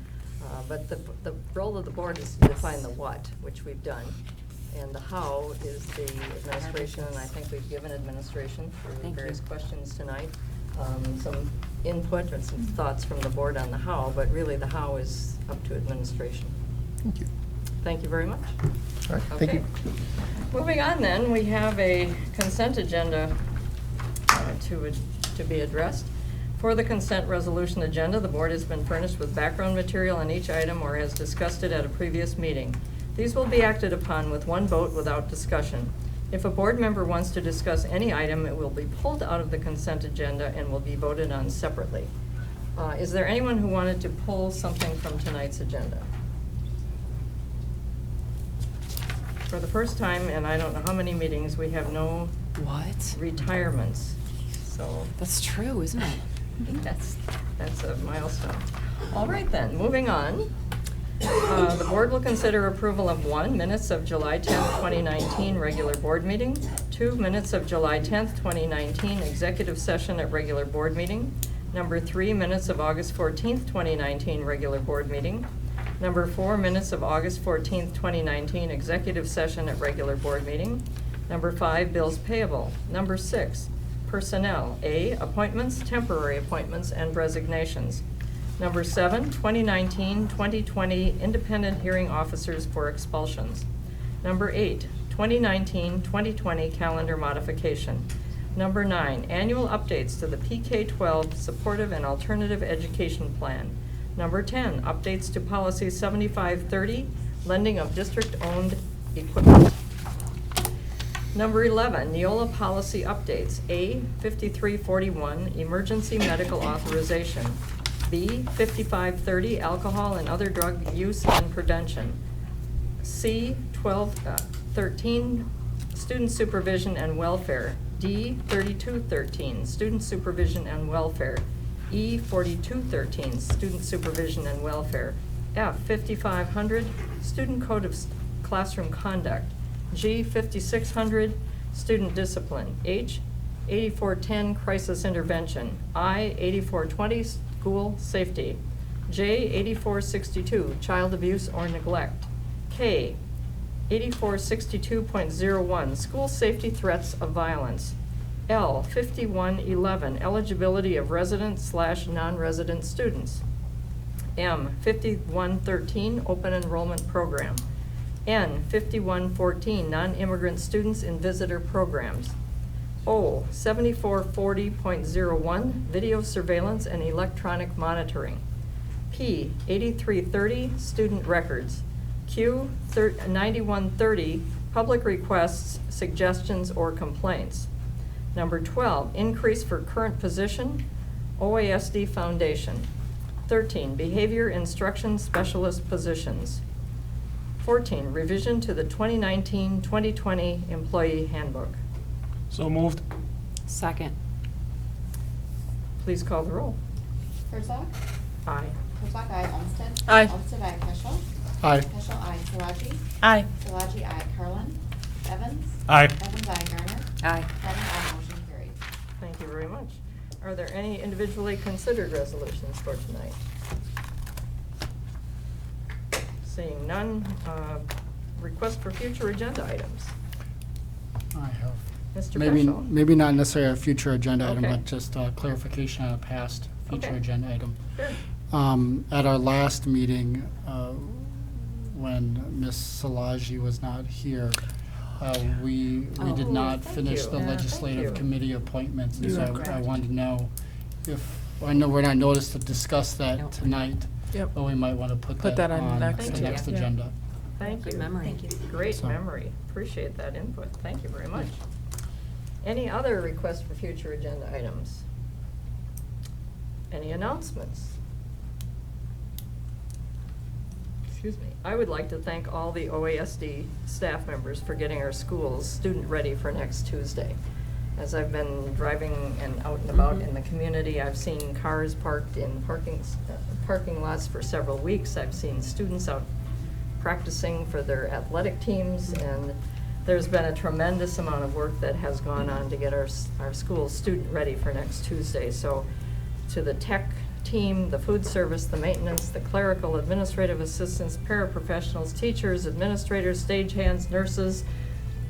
but the role of the board is to define the what, which we've done. And the how is the administration, and I think we've given administration through various questions tonight, some input and some thoughts from the board on the how, but really the how is up to administration. Thank you. Thank you very much. All right, thank you. Moving on then, we have a consent agenda to be addressed. For the consent resolution agenda, the board has been furnished with background material on each item or has discussed it at a previous meeting. These will be acted upon with one vote without discussion. If a board member wants to discuss any item, it will be pulled out of the consent agenda and will be voted on separately. Is there anyone who wanted to pull something from tonight's agenda? For the first time in I don't know how many meetings, we have no What? retirements. So That's true, isn't it? I think that's a milestone. All right then, moving on. The board will consider approval of 1, minutes of July 10th, 2019, regular board meeting. 2, minutes of July 10th, 2019, executive session at regular board meeting. Number 3, minutes of August 14th, 2019, regular board meeting. Number 4, minutes of August 14th, 2019, executive session at regular board meeting. Number 5, bills payable. Number 6, personnel. A, appointments, temporary appointments, and resignations. Number 7, 2019-2020 independent hearing officers for expulsions. Number 8, 2019-2020 calendar modification. Number 9, annual updates to the PK-12 supportive and alternative education plan. Number 10, updates to policy 7530, lending of district-owned equipment. Number 11, Neola policy updates. A, 5341, emergency medical authorization. B, 5530, alcohol and other drug use and prevention. C, 1213, student supervision and welfare. D, 3213, student supervision and welfare. E, 4213, student supervision and welfare. F, 5500, student code of classroom conduct. G, 5600, student discipline. H, 8410, crisis intervention. I, 8420, school safety. J, 8462, child abuse or neglect. K, 8462.01, school safety threats of violence. L, 5111, eligibility of resident/non-resident students. M, 5113, open enrollment program. N, 5114, non-immigrant students in visitor programs. O, 7440.01, video surveillance and electronic monitoring. P, 8330, student records. Q, 9130, public requests, suggestions, or complaints. Number 12, increase for current position, OASD Foundation. 13, behavior instruction specialist positions. 14, revision to the 2019-2020 employee handbook. So moved. Second. Please call the roll. Herzog? Aye. Herzog, aye. Olmsted? Aye. Olmsted, aye. Peschel? Aye. Peschel, aye. Salaji? Aye. Salaji, aye. Carlin? Evans? Aye. Evans, aye. Garner? Aye. Garner, aye. Motion carried. Thank you very much. Are there any individually considered resolutions for tonight? Seeing none, request for future agenda items. I have. Mr. Maybe, Peschel. maybe not necessarily a future agenda item, Okay. but just clarification on a past future Okay. agenda item. Sure. At our last meeting, when Ms. Salaji was not here, we did Oh, not thank finish you. the Yeah, thank legislative you. committee appointments. And You so are I correct. wanted to know if, I know we're not noticed to discuss that Nope. tonight, Yep. but we might want to Put put that that on on next, the Thank you. next yeah. agenda. Thank Good you. memory. Thank you. Great So- memory. Appreciate that input. Thank you very much. Any other requests for future agenda items? Any announcements? Excuse me. I would like to thank all the OASD staff members for getting our schools student-ready for next Tuesday. As I've been driving and out and about in the community, I've seen cars parked in parking lots for several weeks. I've seen students out practicing for their athletic teams, and there's been a tremendous amount of work that has gone on to get our schools student-ready for next Tuesday. So to the tech team, the food service, the maintenance, the clerical, administrative assistants, paraprofessionals, teachers, administrators, stagehands, nurses,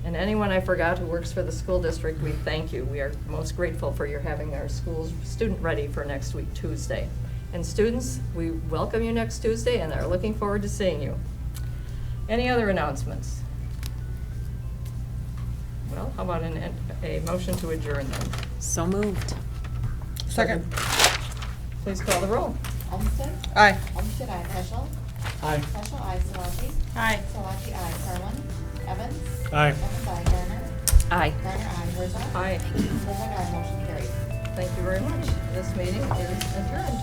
and anyone I forgot who works for the school district, we thank you. We are most grateful for your having our schools student-ready for next week, Tuesday. And students, we welcome you next Tuesday and are looking forward to seeing you. Any other announcements? Well, how about a motion to adjourn then? So moved. Second. Please call the roll. Olmsted? Aye. Olmsted, aye. Peschel? Aye. Peschel, aye. Salaji? Aye. Salaji, aye. Carlin? Evans? Aye. Evans, aye. Garner? Aye. Garner, aye. Herzog? Aye. Herzog, aye. Motion carried. Thank you very much. This meeting is adjourned.